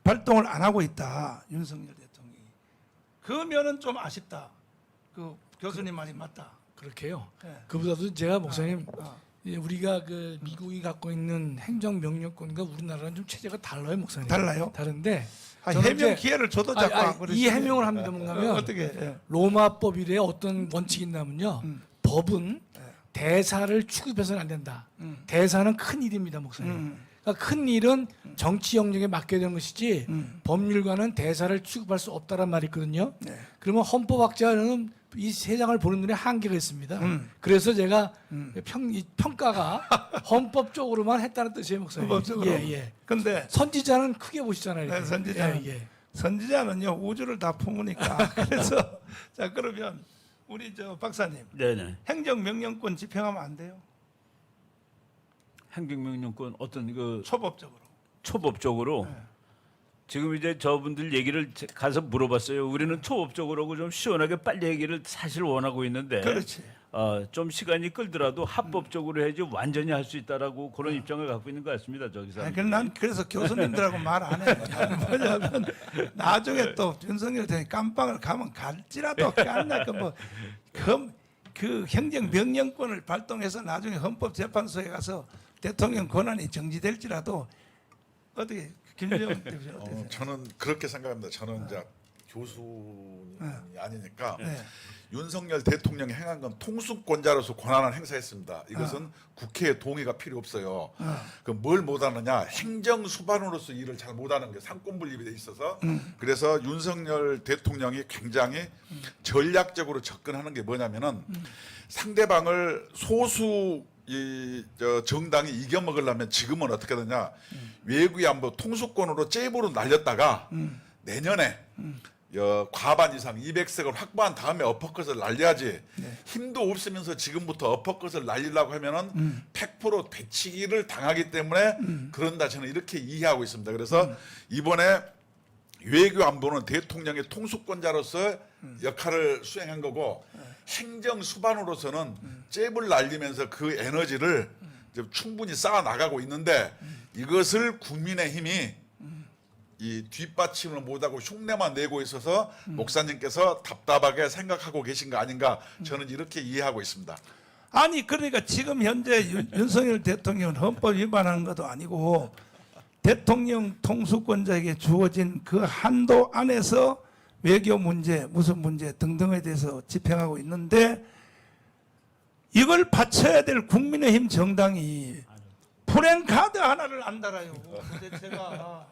발동을 안 하고 있다. 윤석열 대통령이. 그러면은 좀 아쉽다. 그 교수님 말이 맞다. 그렇게요. 예. 그보다도 제가 목사님 아, 예, 우리가 그 미국이 갖고 있는 행정명령권과 우리나라는 좀 체제가 달라요, 목사님. 달라요? 다른데 아, 저는 해명 이제- 기회를 줘도 자꾸 안 그러시네. 이 해명을 합니다. 뭔가면 어떻게? 예. 로마법 이래 어떤 원칙이 있냐면요. 법은 네. 대사를 취급해서는 안 된다. 음. 대사는 큰 일입니다, 목사님. 그러니까 큰 일은 정치 영역에 맡겨야 되는 것이지 법률가는 대사를 취급할 수 없다란 말이 있거든요. 네. 그러면 헌법학자는 이 세상을 보는 눈에 한계가 있습니다. 음. 그래서 제가 이 평가가 헌법적으로만 했다는 뜻이에요, 목사님. 헌법적으로. 예. 근데 선지자는 크게 보시잖아요. 이렇게. 네, 선지자는. 예. 선지자는요 우주를 다 품으니까 그래서 자 그러면 우리 저 박사님 네네. 행정명령권 집행하면 안 돼요? 행정명령권 어떤 그 초법적으로. 초법적으로 네. 지금 이제 저분들 얘기를 가서 물어봤어요. 우리는 초법적으로 좀 시원하게 빨리 얘기를 사실 원하고 있는데 그렇지. 좀 시간이 끌더라도 합법적으로 해야지 완전히 할 수 있다라고 그런 입장을 갖고 있는 것 같습니다. 저기서. 아니, 난 그래서 교수님들하고 말 안 해. 뭐냐면 나중에 또 윤석열 대통령이 깜빵을 가면 갈지라도 깐나까 그 행정명령권을 발동해서 나중에 헌법재판소에 가서 대통령 권한이 정지될지라도 어떻게 김정은 대표님 어떻게 생각하세요? 저는 그렇게 생각합니다. 저는 이제 교수님이 아니니까 네. 윤석열 대통령이 행한 건 통수권자로서 권한을 행사했습니다. 이것은 국회의 동의가 필요 없어요. 그 뭘 못하느냐? 행정수반으로서 일을 잘 못하는 게 상권분립에 돼 있어서 그래서 윤석열 대통령이 굉장히 전략적으로 접근하는 게 뭐냐면은 상대방을 소수 정당이 이겨먹으려면 지금은 어떻게 되냐? 외교의 안보 통수권으로 잽으로 날렸다가 내년에 과반 이상 200석을 확보한 다음에 어퍼컷을 날려야지. 힘도 없으면서 지금부터 어퍼컷을 날리려고 하면은 100% 되치기를 당하기 때문에 그런다 저는 이렇게 이해하고 있습니다. 그래서 이번에 외교 안보는 대통령의 통수권자로서 역할을 수행한 거고 행정 수반으로서는 잽을 날리면서 그 에너지를 이제 충분히 쌓아 나가고 있는데 이것을 국민의힘이 이 뒷받침을 못하고 흉내만 내고 있어서 목사님께서 답답하게 생각하고 계신 거 아닌가 저는 이렇게 이해하고 있습니다. 아니 그러니까 지금 현재 윤석열 대통령은 헌법 위반하는 것도 아니고 대통령 통수권자에게 주어진 그 한도 안에서 외교 문제, 무슨 문제 등등에 대해서 집행하고 있는데 이걸 바쳐야 될 국민의힘 정당이 프랜카드 하나를 안 달아요. 제가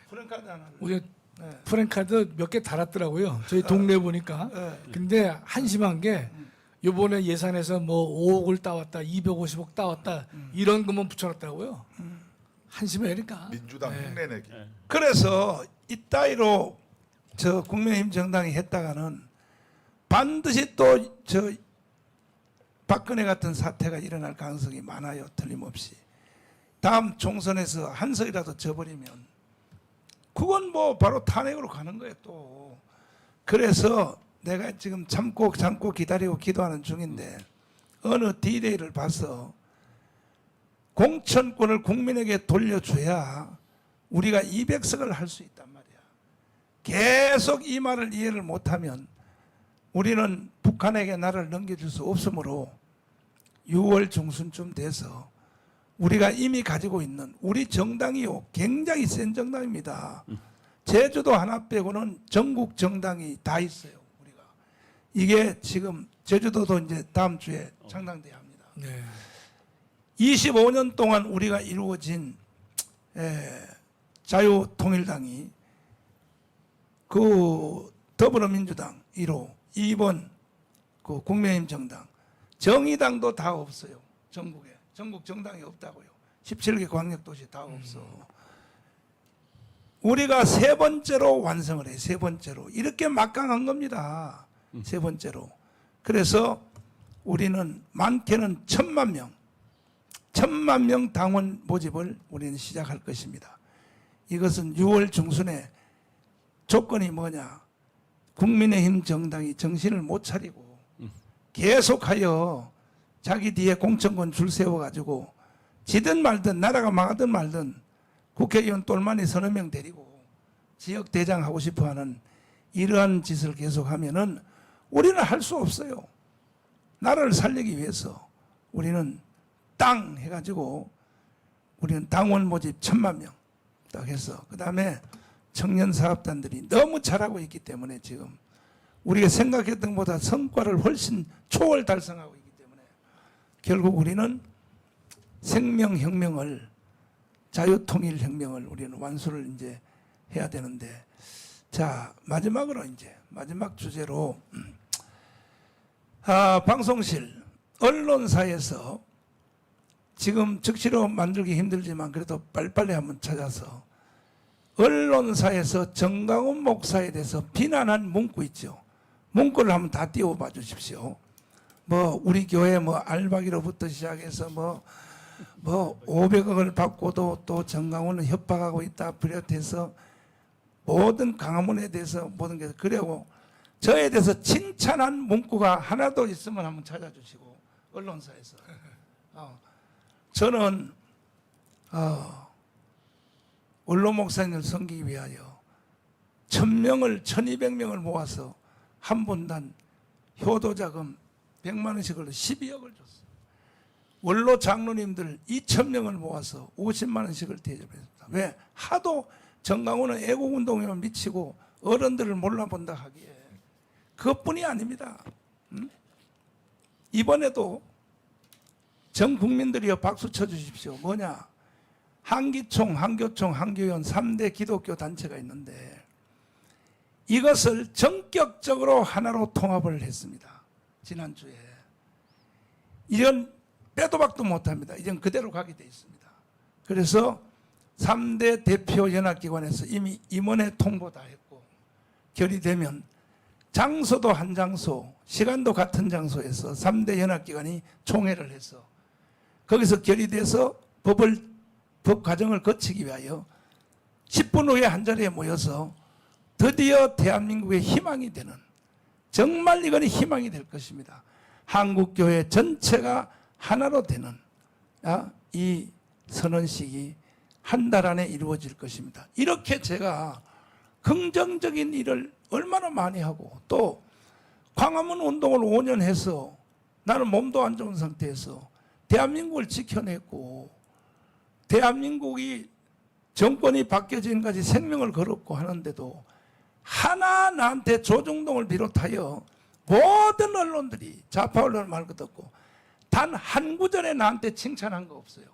프랜카드 하나를. 우리 네. 프랜카드 몇 개 달았더라고요. 저희 동네 보니까. 근데 한심한 게 요번에 예산에서 뭐 5억을 따왔다, 250억 따왔다 이런 것만 붙여놨더라고요. 한심해니까. 민주당 네. 흉내내기. 그래서 이따위로 저 국민의힘 정당이 했다가는 반드시 또 저 박근혜 같은 사태가 일어날 가능성이 많아요. 틀림없이. 다음 총선에서 한 석이라도 져버리면 그건 뭐 바로 탄핵으로 가는 거예요 또. 그래서 내가 지금 참고 기다리고 기도하는 중인데 어느 디데이를 봐서 공천권을 국민에게 돌려줘야 우리가 200석을 할 수 있단 말이야. 계속 이 말을 이해를 못하면 우리는 북한에게 나라를 넘겨줄 수 없으므로 6월 중순쯤 돼서 우리가 이미 가지고 있는 우리 정당이요 굉장히 센 정당입니다. 제주도 하나 빼고는 전국 정당이 다 있어요. 우리가 이게 지금 제주도도 이제 다음 주에 창당돼야 합니다. 네. 25년 동안 우리가 이루어진 자유통일당이 그 더불어민주당 1호, 2번 그 국민의힘 정당, 정의당도 다 없어요. 전국에. 전국 정당이 없다고요. 17개 광역도시 다 없어. 우리가 세 번째로 완성을 해요. 세 번째로. 이렇게 막강한 겁니다. 세 번째로. 그래서 우리는 많게는 1,000만 명, 1,000만 명 당원 모집을 우리는 시작할 것입니다. 이것은 6월 중순에 조건이 뭐냐? 국민의힘 정당이 정신을 못 차리고 계속하여 자기 뒤에 공천권 줄 세워가지고 지든 말든 나라가 망하든 말든 국회의원 똘마니 서너 명 데리고 지역 대장 하고 싶어하는 이러한 짓을 계속하면은 우리는 할 수 없어요. 나라를 살리기 위해서 우리는 땅 해가지고 우리는 당원 모집 1,000만 명 딱 해서 그 다음에 청년 사업단들이 너무 잘하고 있기 때문에 지금 우리가 생각했던 것보다 성과를 훨씬 초월 달성하고 있기 때문에 결국 우리는 생명혁명을 자유통일혁명을 우리는 완수를 이제 해야 되는데 자 마지막으로 이제 마지막 주제로 방송실 언론사에서 지금 즉시로 만들기 힘들지만 그래도 빨리빨리 한번 찾아서 언론사에서 정강훈 목사에 대해서 비난한 문구 있죠. 문구를 한번 다 띄워봐 주십시오. 뭐 우리 교회 뭐 알박이로부터 시작해서 뭐 500억을 받고도 또 정강훈은 협박하고 있다 비롯해서 모든 강화문에 대해서 모든 게 그래고 저에 대해서 칭찬한 문구가 하나도 있으면 한번 찾아주시고 언론사에서 저는 언론 목사님을 섬기기 위하여 1,000명을 1,200명을 모아서 한 분당 효도자금 100만 원씩을 12억을 줬어요. 원로 장로님들 2,000명을 모아서 50만 원씩을 대접했습니다. 왜? 하도 정강훈은 애국운동에만 미치고 어른들을 몰라본다 하기에 그것뿐이 아닙니다. 이번에도 전 국민들이여 박수 쳐주십시오. 뭐냐? 한기총, 한교총, 한교연 3대 기독교 단체가 있는데 이것을 전격적으로 하나로 통합을 했습니다. 지난주에. 이런 빼도 박도 못합니다. 이젠 그대로 가게 돼 있습니다. 그래서 3대 대표 연합기관에서 이미 임원회 통보 다 했고 결의되면 장소도 한 장소, 시간도 같은 장소에서 3대 연합기관이 총회를 해서 거기서 결의돼서 법 과정을 거치기 위하여 10분 후에 한 자리에 모여서 드디어 대한민국의 희망이 되는, 정말 이건 희망이 될 것입니다. 한국교회 전체가 하나로 되는 이 선언식이 한 달 안에 이루어질 것입니다. 이렇게 제가 긍정적인 일을 얼마나 많이 하고, 또 광화문 운동을 5년 해서 나는 몸도 안 좋은 상태에서 대한민국을 지켜냈고, 대한민국이 정권이 바뀌어지기까지 생명을 걸었고 하는데도 하나 나한테 조중동을 비롯하여 모든 언론들이, 좌파 언론 말 것도 없고 단 한 구절에 나한테 칭찬한 거 없어요.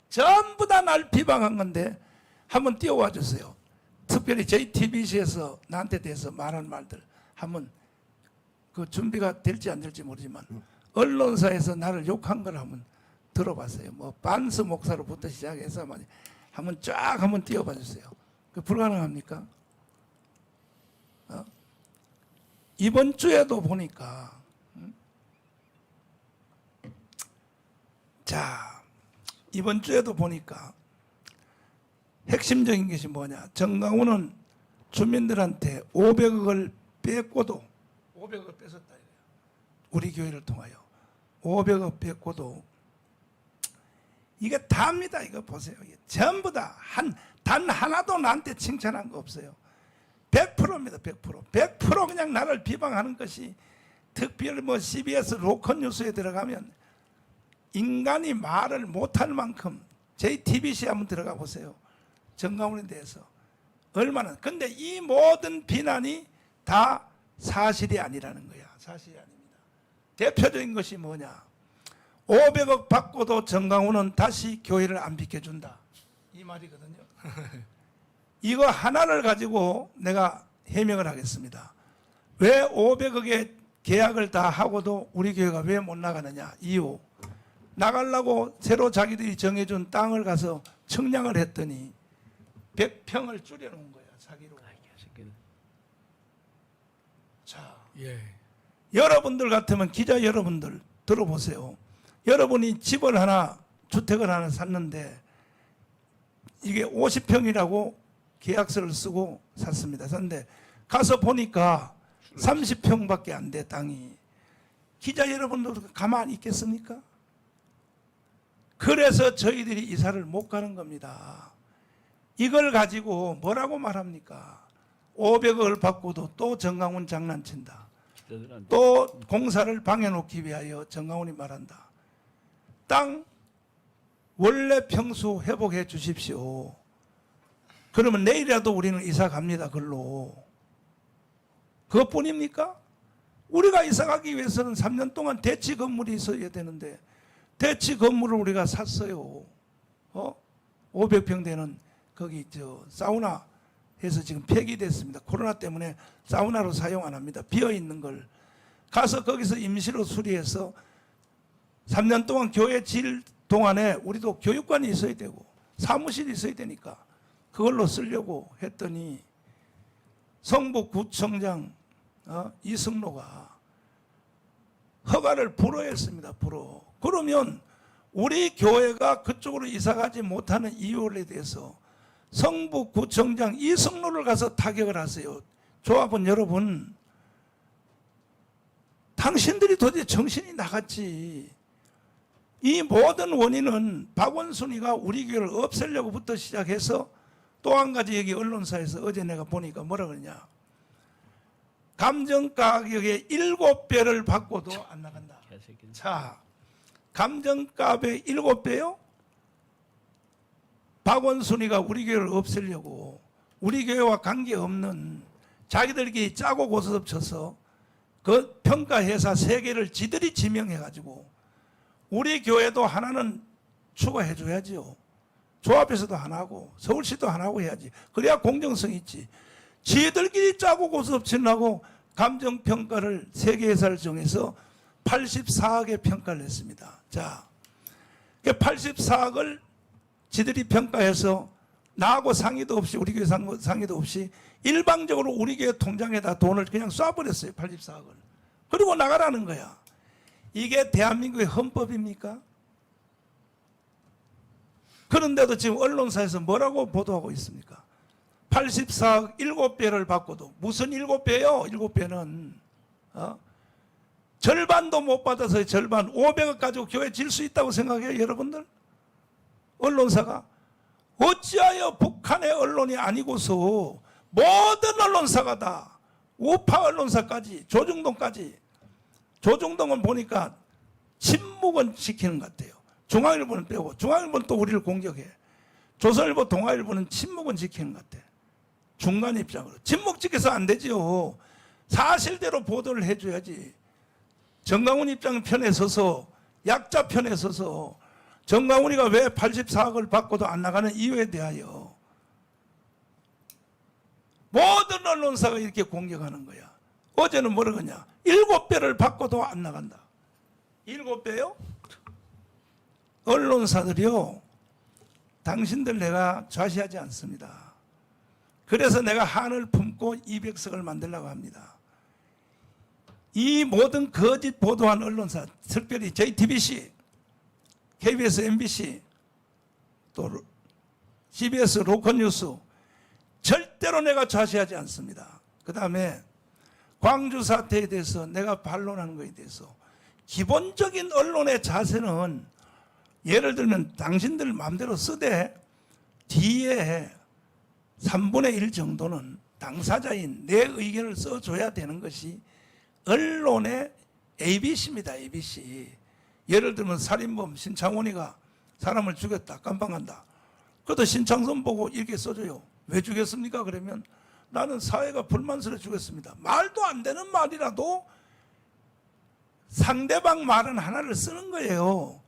전부 다 날 비방한 건데 한번 띄워와 주세요. 특별히 JTBC에서 나한테 대해서 말한 말들 한번, 그 준비가 될지 안 될지 모르지만 언론사에서 나를 욕한 걸 한번 들어봤어요. 뭐 반스 목사로부터 시작해서 한번 쫙 한번 띄워봐 주세요. 그 불가능합니까? 이번 주에도 보니까 자, 이번 주에도 보니까 핵심적인 것이 뭐냐? 정강훈은 주민들한테 500억을 뺏고도, 500억을 뺏었다 이거예요. 우리 교회를 통하여 500억 뺏고도 이게 다입니다. 이거 보세요. 이게 전부 다 단 하나도 나한테 칭찬한 거 없어요. 100%입니다. 100% 그냥 나를 비방하는 것이, 특별히 뭐 CBS 로컬 뉴스에 들어가면 인간이 말을 못할 만큼, JTBC 한번 들어가 보세요. 정강훈에 대해서 얼마나. 근데 이 모든 비난이 다 사실이 아니라는 거야. 사실이 아닙니다. 대표적인 것이 뭐냐? 500억 받고도 정강훈은 다시 교회를 안 비켜준다, 이 말이거든요. 이거 하나를 가지고 내가 해명을 하겠습니다. 왜 500억의 계약을 다 하고도 우리 교회가 왜 못 나가느냐? 이유. 나가려고 새로 자기들이 정해준 땅을 가서 청량을 했더니 100평을 줄여놓은 거야, 자기로. 자, 예. 여러분들 같으면, 기자 여러분들 들어보세요. 여러분이 집을 하나, 주택을 하나 샀는데 이게 50평이라고 계약서를 쓰고 샀습니다. 샀는데 가서 보니까 30평밖에 안 돼, 땅이. 기자 여러분들도 가만히 있겠습니까? 그래서 저희들이 이사를 못 가는 겁니다. 이걸 가지고 뭐라고 말합니까? 500억을 받고도 또 정강훈 장난친다. 또 공사를 방해놓기 위하여 정강훈이 말한다. 땅 원래 평수 회복해 주십시오. 그러면 내일이라도 우리는 이사 갑니다. 글로. 그것뿐입니까? 우리가 이사 가기 위해서는 3년 동안 대치 건물이 있어야 되는데 대치 건물을 우리가 샀어요. 500평 되는 거기 사우나 해서 지금 폐기됐습니다. 코로나 때문에 사우나로 사용 안 합니다. 비어 있는 걸 가서 거기서 임시로 수리해서 3년 동안 교회 질 동안에 우리도 교육관이 있어야 되고 사무실이 있어야 되니까 그걸로 쓰려고 했더니 성북구청장 이승로가 허가를 불허했습니다. 불허. 그러면 우리 교회가 그쪽으로 이사가지 못하는 이유에 대해서 성북구청장 이승로를 가서 타격을 하세요. 조합원 여러분, 당신들이 도대체 정신이 나갔지. 이 모든 원인은 박원순이가 우리 교회를 없애려고부터 시작해서 또 한 가지 여기 언론사에서 어제 내가 보니까 뭐라 그러냐. 감정가격의 7배를 받고도 안 나간다. 자, 감정가격의 7배요? 박원순이가 우리 교회를 없애려고 우리 교회와 관계없는 자기들끼리 짜고 고스톱 쳐서 그 평가회사 3개를 지들이 지명해가지고 우리 교회도 하나는 추가해 줘야지요. 조합에서도 하나고 서울시도 하나고 해야지. 그래야 공정성 있지. 지들끼리 짜고 고스톱 치려고 감정평가를 3개 회사를 정해서 84억의 평가를 했습니다. 자, 84억을 지들이 평가해서 나하고 상의도 없이 우리 교회 상의도 없이 일방적으로 우리 교회 통장에다 돈을 그냥 쏴버렸어요. 84억을. 그리고 나가라는 거야. 이게 대한민국의 헌법입니까? 그런데도 지금 언론사에서 뭐라고 보도하고 있습니까? 84억 7배를 받고도 무슨 7배요? 7배는 절반도 못 받아서 절반 500억 가지고 교회 질 수 있다고 생각해요, 여러분들? 언론사가 어찌하여 북한의 언론이 아니고서 모든 언론사가 다 우파 언론사까지 조중동은 보니까 침묵은 지키는 것 같아요. 중앙일보는 빼고 중앙일보는 또 우리를 공격해. 조선일보, 동아일보는 침묵은 지키는 것 같아. 중간 입장으로 침묵 지켜서 안 되지요. 사실대로 보도를 해줘야지. 정강훈 입장 편에 서서 약자 편에 서서 정강훈이가 왜 84억을 받고도 안 나가는 이유에 대하여 모든 언론사가 이렇게 공격하는 거야. 어제는 뭐라 그러냐? 7배를 받고도 안 나간다. 7배요? 언론사들이요, 당신들 내가 좌시하지 않습니다. 그래서 내가 한을 품고 200석을 만들려고 합니다. 이 모든 거짓 보도한 언론사, 특별히 JTBC, KBS, MBC, 또 CBS, 로컬뉴스, 절대로 내가 좌시하지 않습니다. 그 다음에 광주 사태에 대해서 내가 반론하는 것에 대해서 기본적인 언론의 자세는, 예를 들면 당신들 마음대로 쓰되 뒤에 3분의 1 정도는 당사자인 내 의견을 써줘야 되는 것이 언론의 ABC입니다. ABC. 예를 들면 살인범 신창원이가 사람을 죽였다, 깜빵한다. 그것도 신창선 보고 이렇게 써줘요. 왜 죽였습니까? 그러면 나는 사회가 불만스러워 죽였습니다. 말도 안 되는 말이라도 상대방 말은 하나를 쓰는 거예요.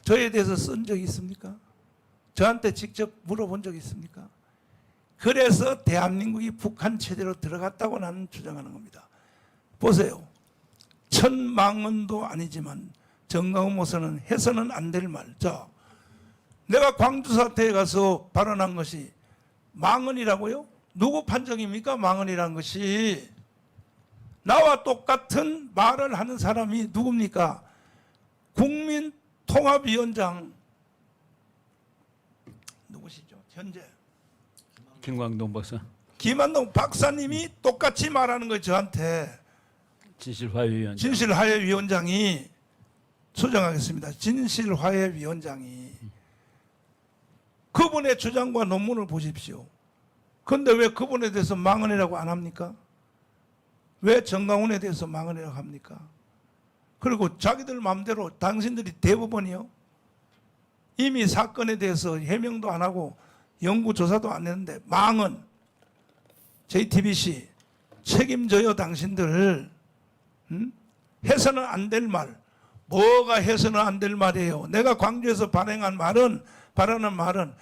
저에 대해서 쓴 적이 있습니까? 저한테 직접 물어본 적이 있습니까? 그래서 대한민국이 북한 체제로 들어갔다고 나는 주장하는 겁니다. 보세요. 천망언도 아니지만 정강훈 목사는 해서는 안 될 말. 자, 내가 광주 사태에 가서 발언한 것이 망언이라고요? 누구 판정입니까? 망언이라는 것이. 나와 똑같은 말을 하는 사람이 누굽니까? 국민통합위원장 누구시죠? 현재 김광동 박사. 김한동 박사님이 똑같이 말하는 거예요. 저한테. 진실화해위원장. 진실화해위원장이, 수정하겠습니다. 진실화해위원장이 그분의 주장과 논문을 보십시오. 그런데 왜 그분에 대해서 망언이라고 안 합니까? 왜 정강훈에 대해서 망언이라고 합니까? 그리고 자기들 마음대로, 당신들이 대법원이요, 이미 사건에 대해서 해명도 안 하고 연구조사도 안 했는데 망언, JTBC 책임져요. 당신들. 해서는 안 될 말. 뭐가 해서는 안 될 말이에요? 내가 광주에서 발행한 말은, 발언한 말은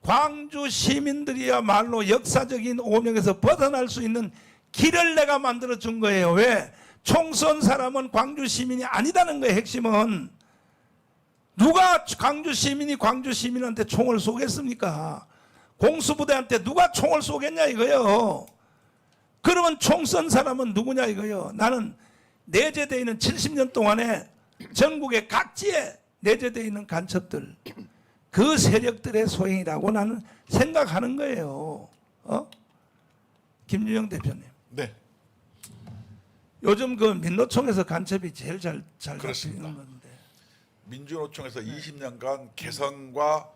광주 시민들이야말로 역사적인 오명에서 벗어날 수 있는 길을 내가 만들어 준 거예요. 왜? 총 쏜 사람은 광주 시민이 아니다는 거예요. 핵심은. 누가 광주 시민이 광주 시민한테 총을 쏘겠습니까? 공수부대한테 누가 총을 쏘겠냐 이거요. 그러면 총 쏜 사람은 누구냐 이거요. 나는 내재되어 있는 70년 동안에 전국의 각지에 내재되어 있는 간첩들, 그 세력들의 소행이라고 나는 생각하는 거예요. 김준영 대표님. 네. 요즘 그 민노총에서 간첩이 제일 잘 그렇습니다. 잡히는 건데. 민주노총에서 20년간 개성과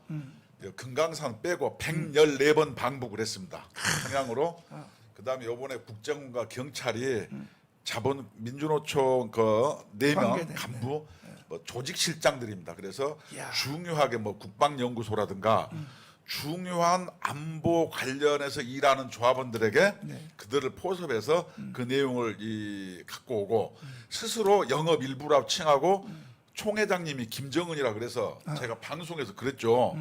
금강산 빼고 114번 방북을 했습니다. 평양으로. 그다음에 이번에 국정원과 경찰이 잡은 민주노총 그 4명 관계되네. 간부 뭐 조직실장들입니다. 그래서 야. 중요하게 뭐 국방연구소라든가 중요한 안보 관련해서 일하는 조합원들에게 네. 그들을 포섭해서 그 내용을 갖고 오고 스스로 영업 일부라고 칭하고 총회장님이 김정은이라 그래서 제가 방송에서 그랬죠.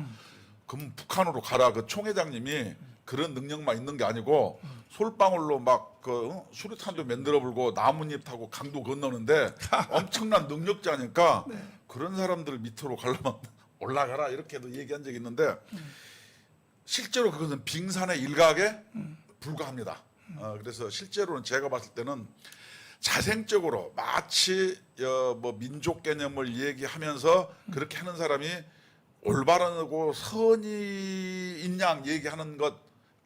그럼 북한으로 가라. 그 총회장님이 그런 능력만 있는 게 아니고 솔방울로 막 그 수류탄도 만들어 불고 나뭇잎 타고 강도 건너는데 엄청난 능력자니까 그런 사람들 밑으로 가려면 올라가라 이렇게도 얘기한 적이 있는데 실제로 그것은 빙산의 일각에 불과합니다. 그래서 실제로는 제가 봤을 때는 자생적으로 마치 뭐 민족 개념을 얘기하면서 그렇게 하는 사람이 올바르고 선의인 양 얘기하는 것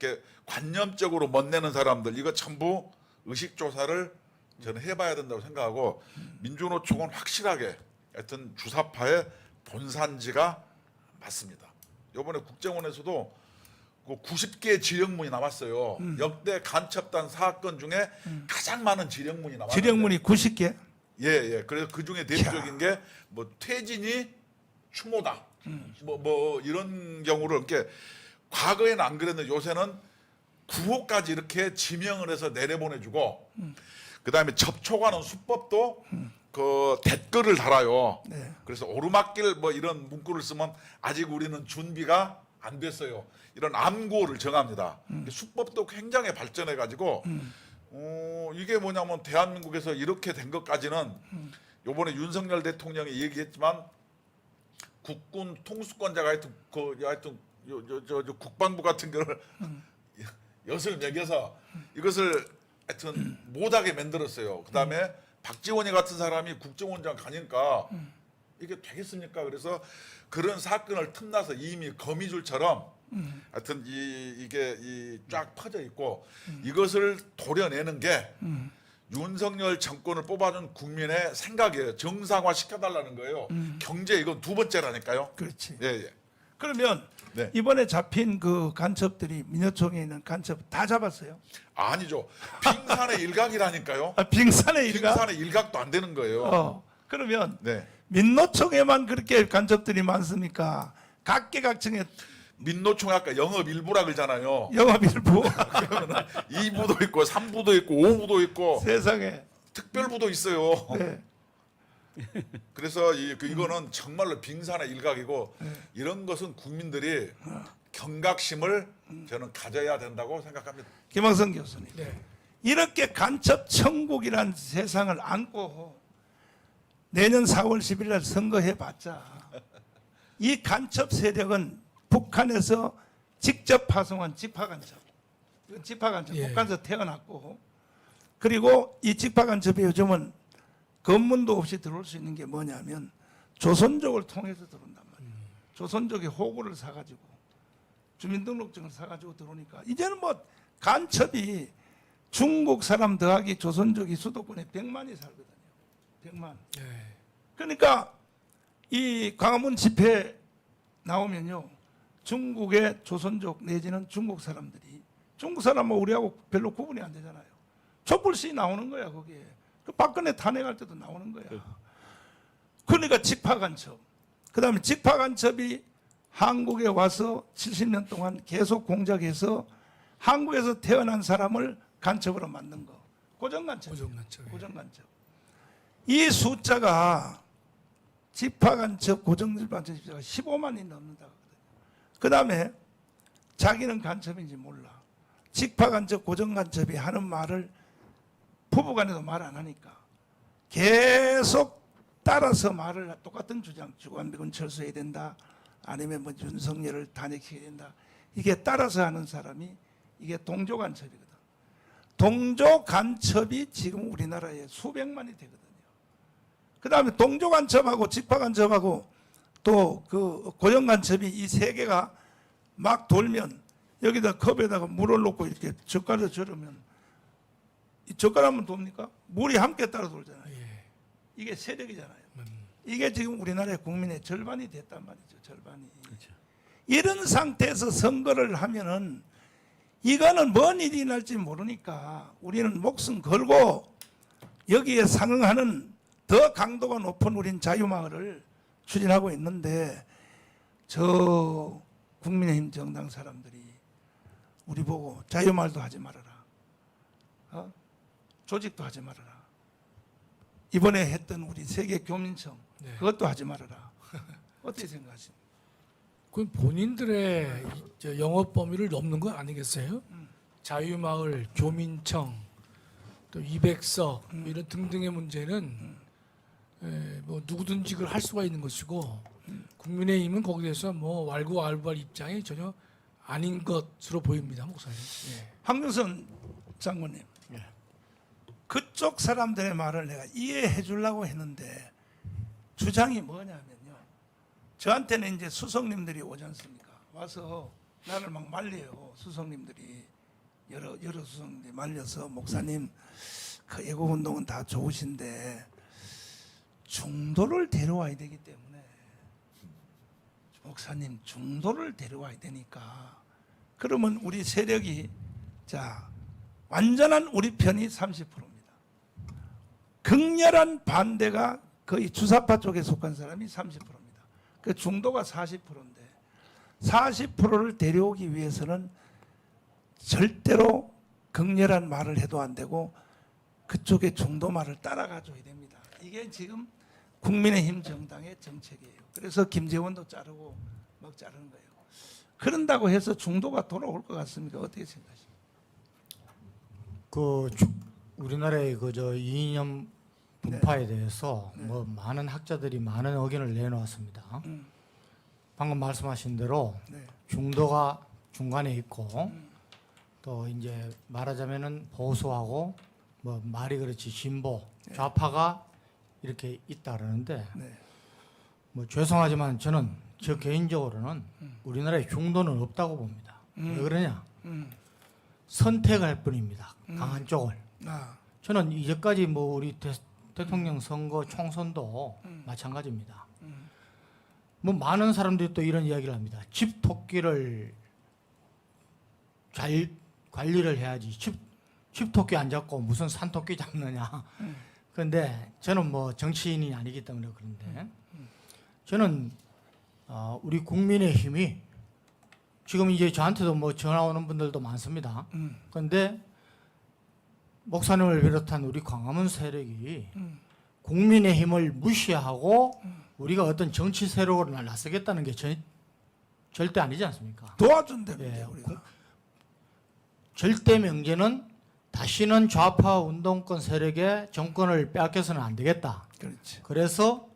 이렇게 관념적으로 멋내는 사람들 이거 전부 의식 조사를 저는 해봐야 된다고 생각하고 민주노총은 확실하게 하여튼 주사파의 본산지가 맞습니다. 이번에 국정원에서도 그 90개의 지령문이 남았어요. 역대 간첩단 사건 중에 가장 많은 지령문이 남았는데 지령문이 90개. 예. 그래서 그 중에 대표적인 게 뭐 퇴진이 추모다. 뭐 이런 경우를 이렇게 과거에는 안 그랬는데 요새는 구호까지 이렇게 지명을 해서 내려보내주고 그다음에 접촉하는 수법도 그 댓글을 달아요. 네. 그래서 오르막길 뭐 이런 문구를 쓰면 아직 우리는 준비가 안 됐어요. 이런 암구호를 정합니다. 수법도 굉장히 발전해 가지고 이게 뭐냐면 대한민국에서 이렇게 된 것까지는 요번에 윤석열 대통령이 얘기했지만 국군 통수권자가 하여튼 저 국방부 같은 거를 엿을 매겨서 이것을 하여튼 못하게 만들었어요. 그다음에 박지원이 같은 사람이 국정원장 가니까 이게 되겠습니까? 그래서 그런 사건을 틈나서 이미 거미줄처럼 하여튼 이게 쫙 퍼져 있고 이것을 도려내는 게 윤석열 정권을 뽑아준 국민의 생각이에요. 정상화 시켜달라는 거예요. 경제 이건 두 번째라니까요. 그렇지. 예. 그러면 네. 이번에 잡힌 그 간첩들이 민노총에 있는 간첩 다 잡았어요? 아니죠. 빙산의 일각이라니까요. 빙산의 일가? 빙산의 일각도 안 되는 거예요. 그러면 네. 민노총에만 그렇게 간첩들이 많습니까? 각계각층에 민노총이 아까 영업 일부라 그러잖아요. 영업일부 2부도 있고 3부도 있고 5부도 있고 세상에. 특별부도 있어요. 네. 그래서 이거는 정말로 빙산의 일각이고 이런 것은 국민들이 경각심을 저는 가져야 된다고 생각합니다. 김학성 교수님. 네. 이렇게 간첩 천국이란 세상을 안고 내년 4월 11일 날 선거해봤자 이 간첩 세력은 북한에서 직접 파송한 직파간첩, 이건 직파간첩, 예. 북한에서 태어났고 그리고 이 직파간첩이 요즘은 검문도 없이 들어올 수 있는 게 뭐냐면 조선족을 통해서 들어온단 말이에요. 조선족의 호구를 사가지고 주민등록증을 사가지고 들어오니까 이제는 뭐 간첩이 중국 사람 더하기 조선족이 수도권에 100만이 살거든요. 100만. 네. 그러니까 이 광화문 집회 나오면요. 중국의 조선족 내지는 중국 사람들이 중국 사람은 우리하고 별로 구분이 안 되잖아요. 촛불시 나오는 거야 거기에. 그 박근혜 탄핵할 때도 나오는 거야. 그러니까 직파간첩. 그다음에 직파간첩이 한국에 와서 70년 동안 계속 공작해서 한국에서 태어난 사람을 간첩으로 만든 거. 고정간첩. 고정간첩. 고정간첩. 이 숫자가 직파간첩, 고정간첩 숫자가 15만이 넘는다. 그 다음에 자기는 간첩인지 몰라. 직파간첩, 고정간첩이 하는 말을 부부간에도 말 안 하니까 계속 따라서 말을 똑같은 주장, 주한미군 철수해야 된다. 아니면 뭐 윤석열을 탄핵해야 된다. 이게 따라서 하는 사람이 이게 동조간첩이거든. 동조간첩이 지금 우리나라에 수백만이 되거든요. 그 다음에 동조간첩하고 직파간첩하고 또 그 고정간첩이 이 세 개가 막 돌면 여기다 컵에다가 물을 넣고 이렇게 젓갈을 저으면 이 젓가락만 돕니까? 물이 함께 따라 돌잖아요. 예. 이게 세력이잖아요. 이게 지금 우리나라의 국민의 절반이 됐단 말이죠. 절반이. 이런 상태에서 선거를 하면은 이거는 뭔 일이 날지 모르니까 우리는 목숨 걸고 여기에 상응하는 더 강도가 높은 우린 자유마을을 추진하고 있는데 저 국민의힘 정당 사람들이 우리 보고 자유마을도 하지 말아라. 조직도 하지 말아라. 이번에 했던 우리 세계 교민청 네. 그것도 하지 말아라. 어떻게 생각하십니까? 그건 본인들의 영업 범위를 넘는 거 아니겠어요? 자유마을, 교민청, 또 200석 이런 등등의 문제는 뭐 누구든지 그걸 할 수가 있는 것이고 국민의힘은 거기에 대해서 뭐 왈가왈부할 입장이 전혀 아닌 것으로 보입니다, 목사님. 예. 황교선 장관님, 그쪽 사람들의 말을 내가 이해해 주려고 했는데 주장이 뭐냐면요. 저한테는 이제 수석님들이 오지 않습니까? 와서 나를 막 말려요. 수석님들이 여러 수석님들이 말려서 목사님 그 애국 운동은 다 좋으신데 중도를 데려와야 되기 때문에 목사님 중도를 데려와야 되니까 그러면 우리 세력이 자 완전한 우리 편이 30%입니다. 극렬한 반대가 거의 주사파 쪽에 속한 사람이 30%입니다. 그 중도가 40%인데 40%를 데려오기 위해서는 절대로 극렬한 말을 해도 안 되고 그쪽의 중도 말을 따라가 줘야 됩니다. 이게 지금 국민의힘 정당의 정책이에요. 그래서 김재원도 자르고 막 자르는 거예요. 그런다고 해서 중도가 돌아올 것 같습니까? 어떻게 생각하십니까? 우리나라의 그저 이념 분파에 대해서 뭐 많은 학자들이 많은 의견을 내놓았습니다. 방금 말씀하신 대로 네. 중도가 중간에 있고 또 이제 말하자면은 보수하고 뭐 말이 그렇지 진보 좌파가 이렇게 있다 그러는데 네. 뭐 죄송하지만 저는 저 개인적으로는 우리나라에 중도는 없다고 봅니다. 왜 그러냐? 선택할 뿐입니다. 강한 쪽을. 아, 저는 이제까지 뭐 우리 대통령 선거 총선도 마찬가지입니다. 뭐 많은 사람들이 또 이런 이야기를 합니다. 집토끼를 잘 관리를 해야지. 집토끼 안 잡고 무슨 산토끼 잡느냐. 그런데 저는 뭐 정치인이 아니기 때문에 그런데 저는 우리 국민의힘이 지금 이제 저한테도 뭐 전화 오는 분들도 많습니다. 그런데 목사님을 비롯한 우리 광화문 세력이 국민의힘을 무시하고 우리가 어떤 정치 세력으로 나서겠다는 게 절대 아니지 않습니까? 도와준답니다. 예, 우리가. 절대 명제는 다시는 좌파 운동권 세력의 정권을 빼앗겨서는 안 되겠다. 그렇지. 그래서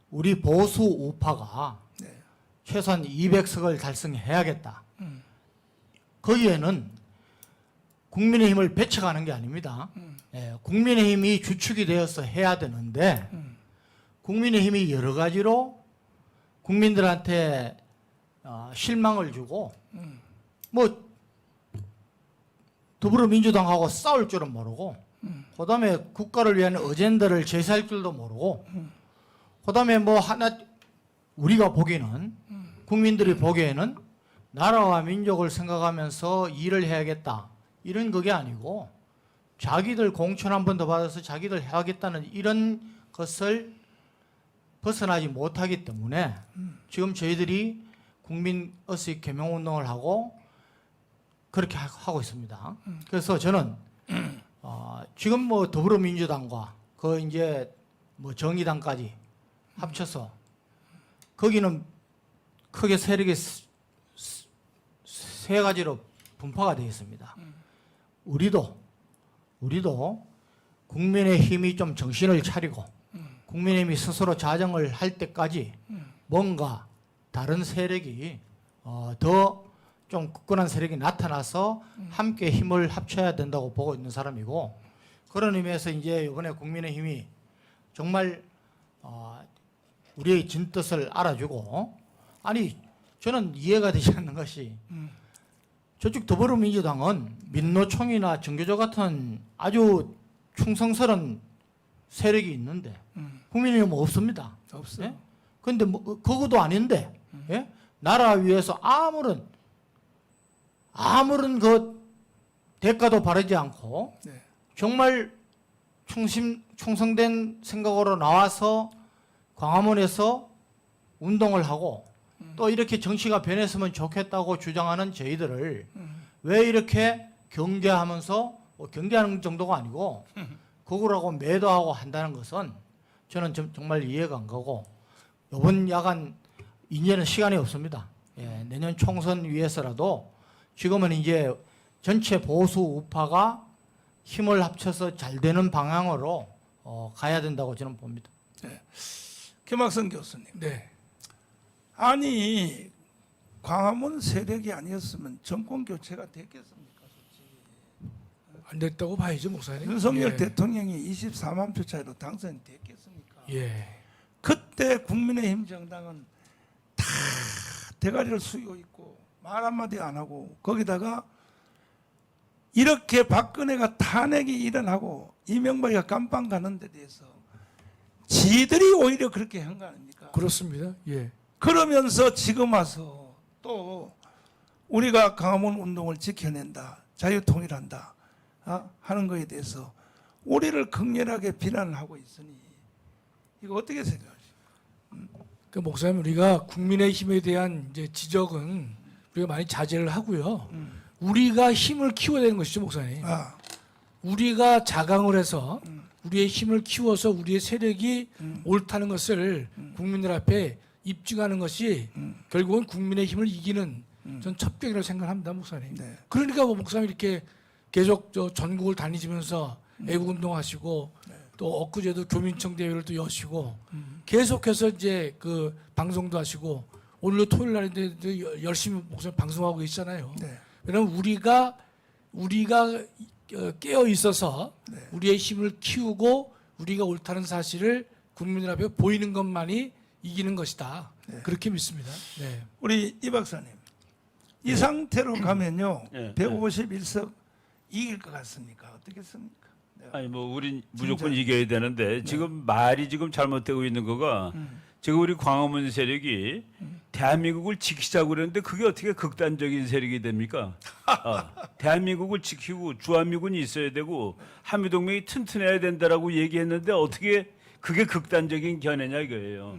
우리 보수 우파가 네. 최소한 200석을 달성해야겠다. 거기에는 국민의힘을 배척하는 게 아닙니다. 예, 국민의힘이 주축이 되어서 해야 되는데 국민의힘이 여러 가지로 국민들한테 실망을 주고 뭐 더불어민주당하고 싸울 줄은 모르고 그다음에 국가를 위한 어젠다를 제시할 줄도 모르고 그다음에 뭐 하나 우리가 보기에는 국민들이 보기에는 나라와 민족을 생각하면서 일을 해야겠다 이런 그게 아니고 자기들 공천 한 번 더 받아서 자기들 해야겠다는 이런 것을 벗어나지 못하기 때문에 지금 저희들이 국민 의식 개명 운동을 하고 그렇게 하고 있습니다. 그래서 저는 지금 뭐 더불어민주당과 그 이제 뭐 정의당까지 합쳐서 거기는 크게 세력이 세 가지로 분파가 되어 있습니다. 우리도 국민의힘이 좀 정신을 차리고 국민의힘이 스스로 자정을 할 때까지 뭔가 다른 세력이 더 좀 굳건한 세력이 나타나서 함께 힘을 합쳐야 된다고 보고 있는 사람이고 그런 의미에서 이제 이번에 국민의힘이 정말 우리의 진뜻을 알아주고 아니 저는 이해가 되지 않는 것이 저쪽 더불어민주당은 민노총이나 정교조 같은 아주 충성스러운 세력이 있는데 국민의힘은 없습니다. 없어요. 예? 그런데 뭐 그거도 아닌데 예? 나라 위해서 아무런 그 대가도 바라지 않고 네. 정말 충성된 생각으로 나와서 광화문에서 운동을 하고 또 이렇게 정치가 변했으면 좋겠다고 주장하는 저희들을 왜 이렇게 경계하면서 경계하는 정도가 아니고 거꾸라고 매도하고 한다는 것은 저는 정말 이해가 안 가고 이번 야간 이제는 시간이 없습니다. 예, 내년 총선 위해서라도 지금은 이제 전체 보수 우파가 힘을 합쳐서 잘 되는 방향으로 가야 된다고 저는 봅니다. 김학선 교수님. 네. 아니 광화문 세력이 아니었으면 정권 교체가 됐겠습니까? 안 됐다고 봐야죠, 목사님. 윤석열 예. 대통령이 24만 표 차이로 당선됐겠습니까? 예. 그때 국민의힘 정당은 다 대가리를 숙이고 있고 말 한마디 안 하고 거기다가 이렇게 박근혜가 탄핵이 일어나고 이명박이가 깜빵 가는 데 대해서 지들이 오히려 그렇게 한 거 아닙니까? 그렇습니다. 예. 그러면서 지금 와서 또 우리가 광화문 운동을 지켜낸다, 자유통일한다 하는 거에 대해서 우리를 극렬하게 비난을 하고 있으니 이거 어떻게 생각하십니까? 그 목사님, 우리가 국민의힘에 대한 이제 지적은 우리가 많이 자제를 하고요. 우리가 힘을 키워야 되는 것이죠, 목사님. 우리가 자강을 해서 우리의 힘을 키워서 우리의 세력이 옳다는 것을 국민들 앞에 입증하는 것이 결국은 국민의 힘을 이기는 전 첩경이라고 생각합니다, 목사님. 네. 그러니까 뭐 목사님 이렇게 계속 저 전국을 다니시면서 애국운동하시고 또 엊그제도 교민청 대회를 또 여시고 계속해서 이제 그 방송도 하시고 오늘도 토요일 날인데 열심히 목사님 방송하고 계시잖아요. 네. 왜냐하면 우리가 깨어 있어서 우리의 힘을 키우고 우리가 옳다는 사실을 국민들 앞에 보이는 것만이 이기는 것이다. 그렇게 믿습니다. 네. 우리 이 박사님, 이 상태로 가면요 네. 151석 이길 것 같습니까? 어떻겠습니까? 아니 뭐 우린 무조건 이겨야 되는데 지금 말이 지금 잘못되고 있는 거가 지금 우리 광화문 세력이 대한민국을 지키자고 그러는데 그게 어떻게 극단적인 세력이 됩니까? 대한민국을 지키고 주한미군이 있어야 되고 한미동맹이 튼튼해야 된다라고 얘기했는데 어떻게 그게 극단적인 견해냐 이거예요.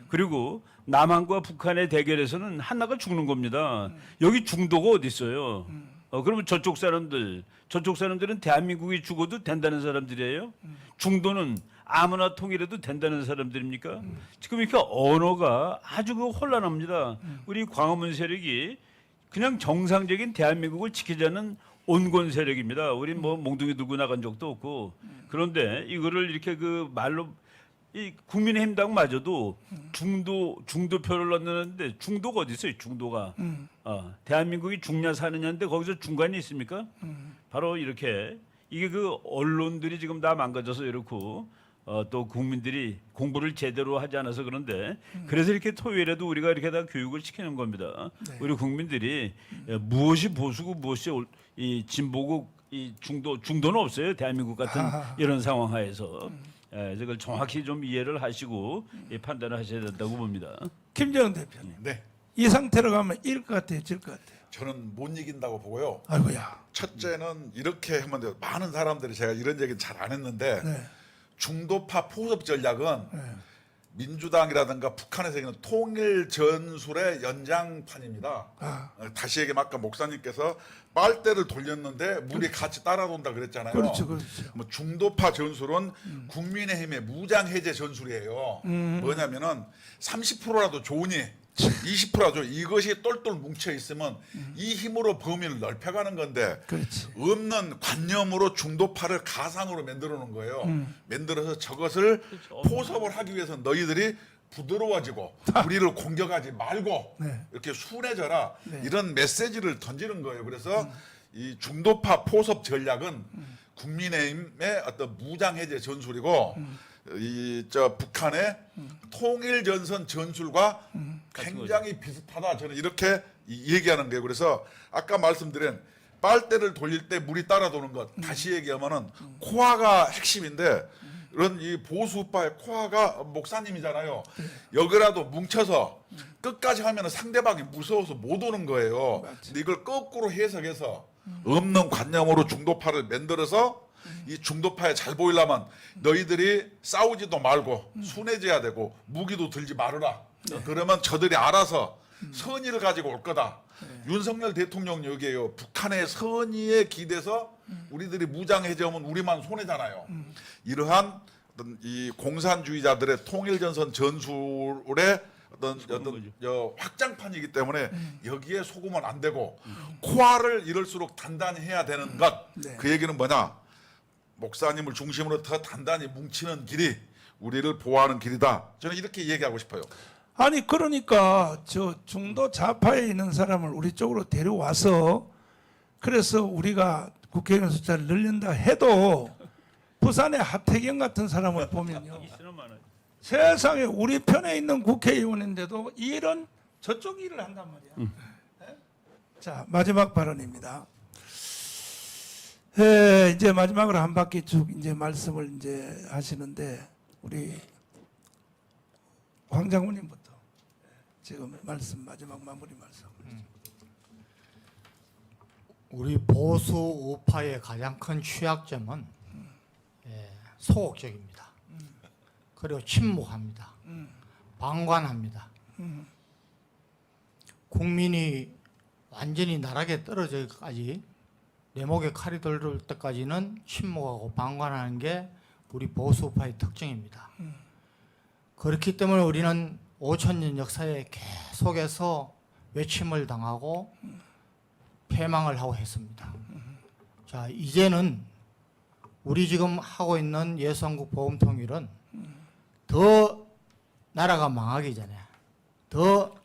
그리고 남한과 북한의 대결에서는 하나가 죽는 겁니다. 여기 중도가 어디 있어요? 그러면 저쪽 사람들은 대한민국이 죽어도 된다는 사람들이에요? 중도는 아무나 통일해도 된다는 사람들입니까? 지금 이렇게 언어가 아주 혼란합니다. 우리 광화문 세력이 그냥 정상적인 대한민국을 지키자는 온건 세력입니다. 우린 뭐 몽둥이 들고 나간 적도 없고 그런데 이거를 이렇게 그 말로 이 국민의힘당마저도 중도표를 넣는데 중도가 어디 있어요? 중도가 대한민국이 죽냐 사느냐인데 거기서 중간이 있습니까? 바로 이렇게 이게 그 언론들이 지금 다 망가져서 이렇고 또 국민들이 공부를 제대로 하지 않아서 그런데 그래서 이렇게 토요일에도 우리가 이렇게 다 교육을 시키는 겁니다. 우리 국민들이 무엇이 보수고 무엇이 이 진보고 이 중도는 없어요. 대한민국 같은 이런 상황 하에서. 이걸 정확히 좀 이해를 하시고 판단을 하셔야 된다고 봅니다. 김정은 대표님, 네. 이 상태로 가면 이길 것 같아요, 질 것 같아요? 저는 못 이긴다고 보고요. 아이고야. 첫째는 이렇게 하면 돼요. 많은 사람들이 제가 이런 얘기는 잘 안 했는데 네. 중도파 포섭 전략은 네. 민주당이라든가 북한에서 있는 통일 전술의 연장판입니다. 다시 얘기하면 아까 목사님께서 빨대를 돌렸는데 물이 같이 따라돈다 그랬잖아요. 그렇죠, 그렇죠. 뭐 중도파 전술은 국민의힘의 무장 해제 전술이에요. 뭐냐면은 30%라도 좋으니 20%라도 이것이 똘똘 뭉쳐 있으면 이 힘으로 범위를 넓혀가는 건데 그렇지. 없는 관념으로 중도파를 가상으로 만들어 놓은 거예요. 만들어서 저것을 포섭을 하기 위해서 너희들이 부드러워지고 우리를 공격하지 말고 네. 이렇게 순해져라 네. 이런 메시지를 던지는 거예요. 그래서 이 중도파 포섭 전략은 국민의힘의 어떤 무장 해제 전술이고 이 저 북한의 통일 전선 전술과 굉장히 비슷하다. 저는 이렇게 얘기하는 거예요. 그래서 아까 말씀드린 빨대를 돌릴 때 물이 따라 도는 것 다시 얘기하면은 코아가 핵심인데 이런 이 보수파의 코아가 목사님이잖아요. 여기라도 뭉쳐서 끝까지 하면은 상대방이 무서워서 못 오는 거예요. 근데 이걸 거꾸로 해석해서 없는 관념으로 중도파를 만들어서 이 중도파에 잘 보이려면 너희들이 싸우지도 말고 순해져야 되고 무기도 들지 말아라. 그러면 저들이 알아서 선의를 가지고 올 거다. 윤석열 대통령 여기에요. 북한의 선의에 기대서 우리들이 무장 해제하면 우리만 손해잖아요. 이러한 어떤 이 공산주의자들의 통일전선 전술의 어떤 확장판이기 때문에 여기에 속으면 안 되고 코아를 이럴수록 단단히 해야 되는 것. 네. 그 얘기는 뭐냐? 목사님을 중심으로 더 단단히 뭉치는 길이 우리를 보호하는 길이다. 저는 이렇게 얘기하고 싶어요. 아니 그러니까 저 중도 좌파에 있는 사람을 우리 쪽으로 데려와서 그래서 우리가 국회의원 숫자를 늘린다 해도 부산의 하태경 같은 사람을 보면요. 세상에 우리 편에 있는 국회의원인데도 이런 저쪽 일을 한단 말이야. 네? 자, 마지막 발언입니다. 이제 마지막으로 한 바퀴 쭉 이제 말씀을 이제 하시는데 우리 황 장군님부터 지금 말씀 마지막 마무리 말씀. 우리 보수 우파의 가장 큰 취약점은 소극적입니다. 그리고 침묵합니다. 방관합니다. 국민이 완전히 나락에 떨어져까지 내 목에 칼이 들을 때까지는 침묵하고 방관하는 게 우리 보수 우파의 특징입니다. 그렇기 때문에 우리는 5,000년 역사에 계속해서 외침을 당하고 패망을 하고 했습니다. 자, 이제는 우리 지금 하고 있는 예수한국 복음통일은 더 나라가 망하기 전에, 더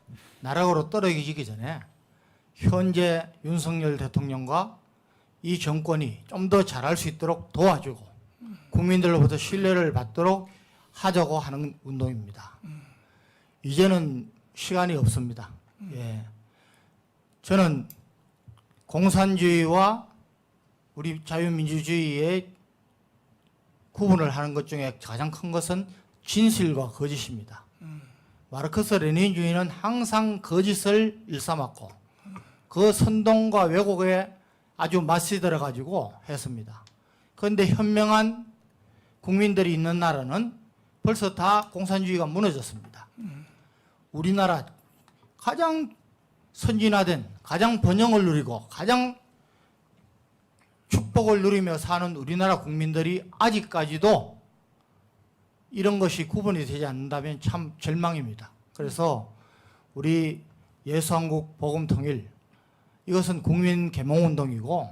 나락으로 떨어지기 전에 현재 윤석열 대통령과 이 정권이 좀 더 잘할 수 있도록 도와주고 국민들로부터 신뢰를 받도록 하자고 하는 운동입니다. 이제는 시간이 없습니다. 예. 저는 공산주의와 우리 자유민주주의의 구분을 하는 것 중에 가장 큰 것은 진실과 거짓입니다. 마르크스 레닌주의는 항상 거짓을 일삼았고 그 선동과 왜곡에 아주 맞서들어 가지고 했습니다. 그런데 현명한 국민들이 있는 나라는 벌써 다 공산주의가 무너졌습니다. 우리나라 가장 선진화된, 가장 번영을 누리고 가장 축복을 누리며 사는 우리나라 국민들이 아직까지도 이런 것이 구분이 되지 않는다면 참 절망입니다. 그래서 우리 예수한국 복음통일, 이것은 국민 계몽운동이고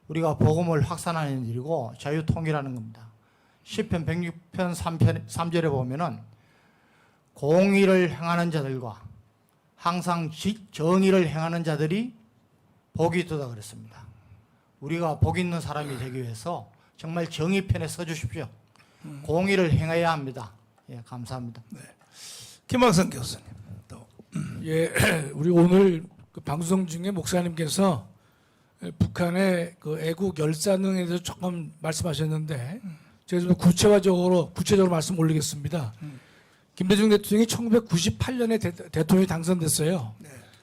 우리가 복음을 확산하는 일이고 자유통일하는 겁니다. 시편 106편 3절에 보면은 공의를 행하는 자들과 항상 정의를 행하는 자들이 복이 있도다 그랬습니다. 우리가 복 있는 사람이 되기 위해서 정말 정의 편에 서주십시오. 공의를 행해야 합니다. 예, 감사합니다. 김학선 교수님 또. 예, 우리 오늘 그 방송 중에 목사님께서 북한의 그 애국 열사능에 대해서 조금 말씀하셨는데 제가 좀 구체적으로 말씀 올리겠습니다. 김대중 대통령이 1998년에 대통령이 당선됐어요.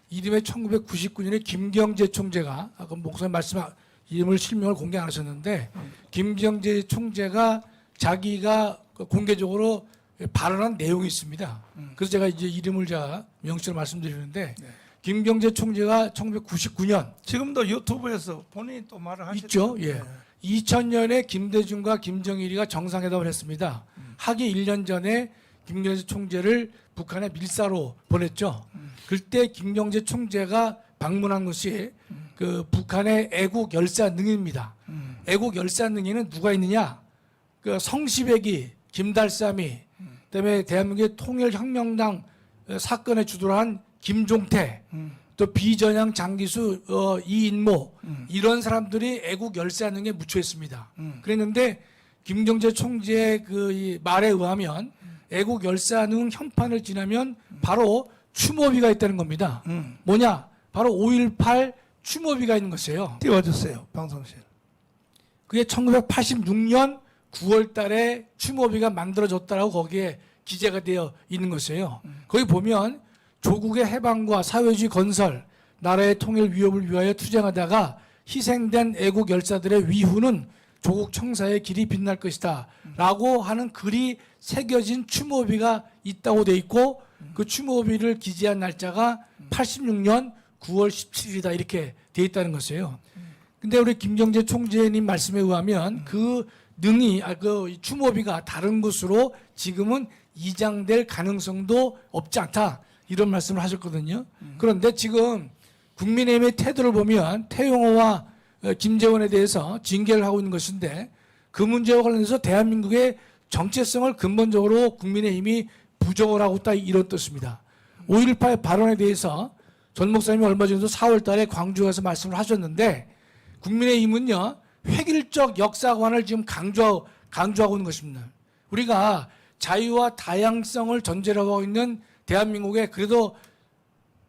이름에 1999년에 김경재 총재가 아까 목사님 말씀 이름을 실명을 공개 안 하셨는데 김경재 총재가 자기가 공개적으로 발언한 내용이 있습니다. 그래서 제가 이제 이름을 제가 명시로 말씀드리는데 김경재 총재가 1999년 지금도 유튜브에서 본인이 또 말을 하셨죠. 있죠. 예. 2000년에 김대중과 김정일이가 정상회담을 했습니다. 하기 1년 전에 김경재 총재를 북한에 밀사로 보냈죠. 그때 김경재 총재가 방문한 것이 그 북한의 애국 열사능입니다. 애국 열사능에는 누가 있느냐? 그 성시백이, 김달삼이, 그다음에 대한민국의 통일혁명당 사건에 주도를 한 김종태, 또 비전향 장기수, 이인모 이런 사람들이 애국 열사능에 묻혀 있습니다. 그랬는데 김경재 총재의 그 말에 의하면 애국 열사능 현판을 지나면 바로 추모비가 있다는 겁니다. 뭐냐? 바로 5.18 추모비가 있는 것이에요. 띄워주세요, 방송실. 그게 1986년 9월 달에 추모비가 만들어졌다라고 거기에 기재가 되어 있는 것이에요. 거기 보면 조국의 해방과 사회주의 건설, 나라의 통일 위협을 위하여 투쟁하다가 희생된 애국 열사들의 위후는 조국 청사의 길이 빛날 것이다 라고 하는 글이 새겨진 추모비가 있다고 돼 있고 그 추모비를 기재한 날짜가 86년 9월 17일이다 이렇게 돼 있다는 것이에요. 근데 우리 김경재 총재님 말씀에 의하면 그 능이 그 추모비가 다른 곳으로 지금은 이장될 가능성도 없지 않다 이런 말씀을 하셨거든요. 그런데 지금 국민의힘의 태도를 보면 태용호와 김재원에 대해서 징계를 하고 있는 것인데 그 문제와 관련해서 대한민국의 정체성을 근본적으로 국민의힘이 부정을 하고 있다 이런 뜻입니다. 5.18 발언에 대해서 전 목사님이 얼마 전에도 4월 달에 광주에 가서 말씀을 하셨는데 국민의힘은요 획일적 역사관을 지금 강조하고 있는 것입니다. 우리가 자유와 다양성을 전제로 하고 있는 대한민국에 그래도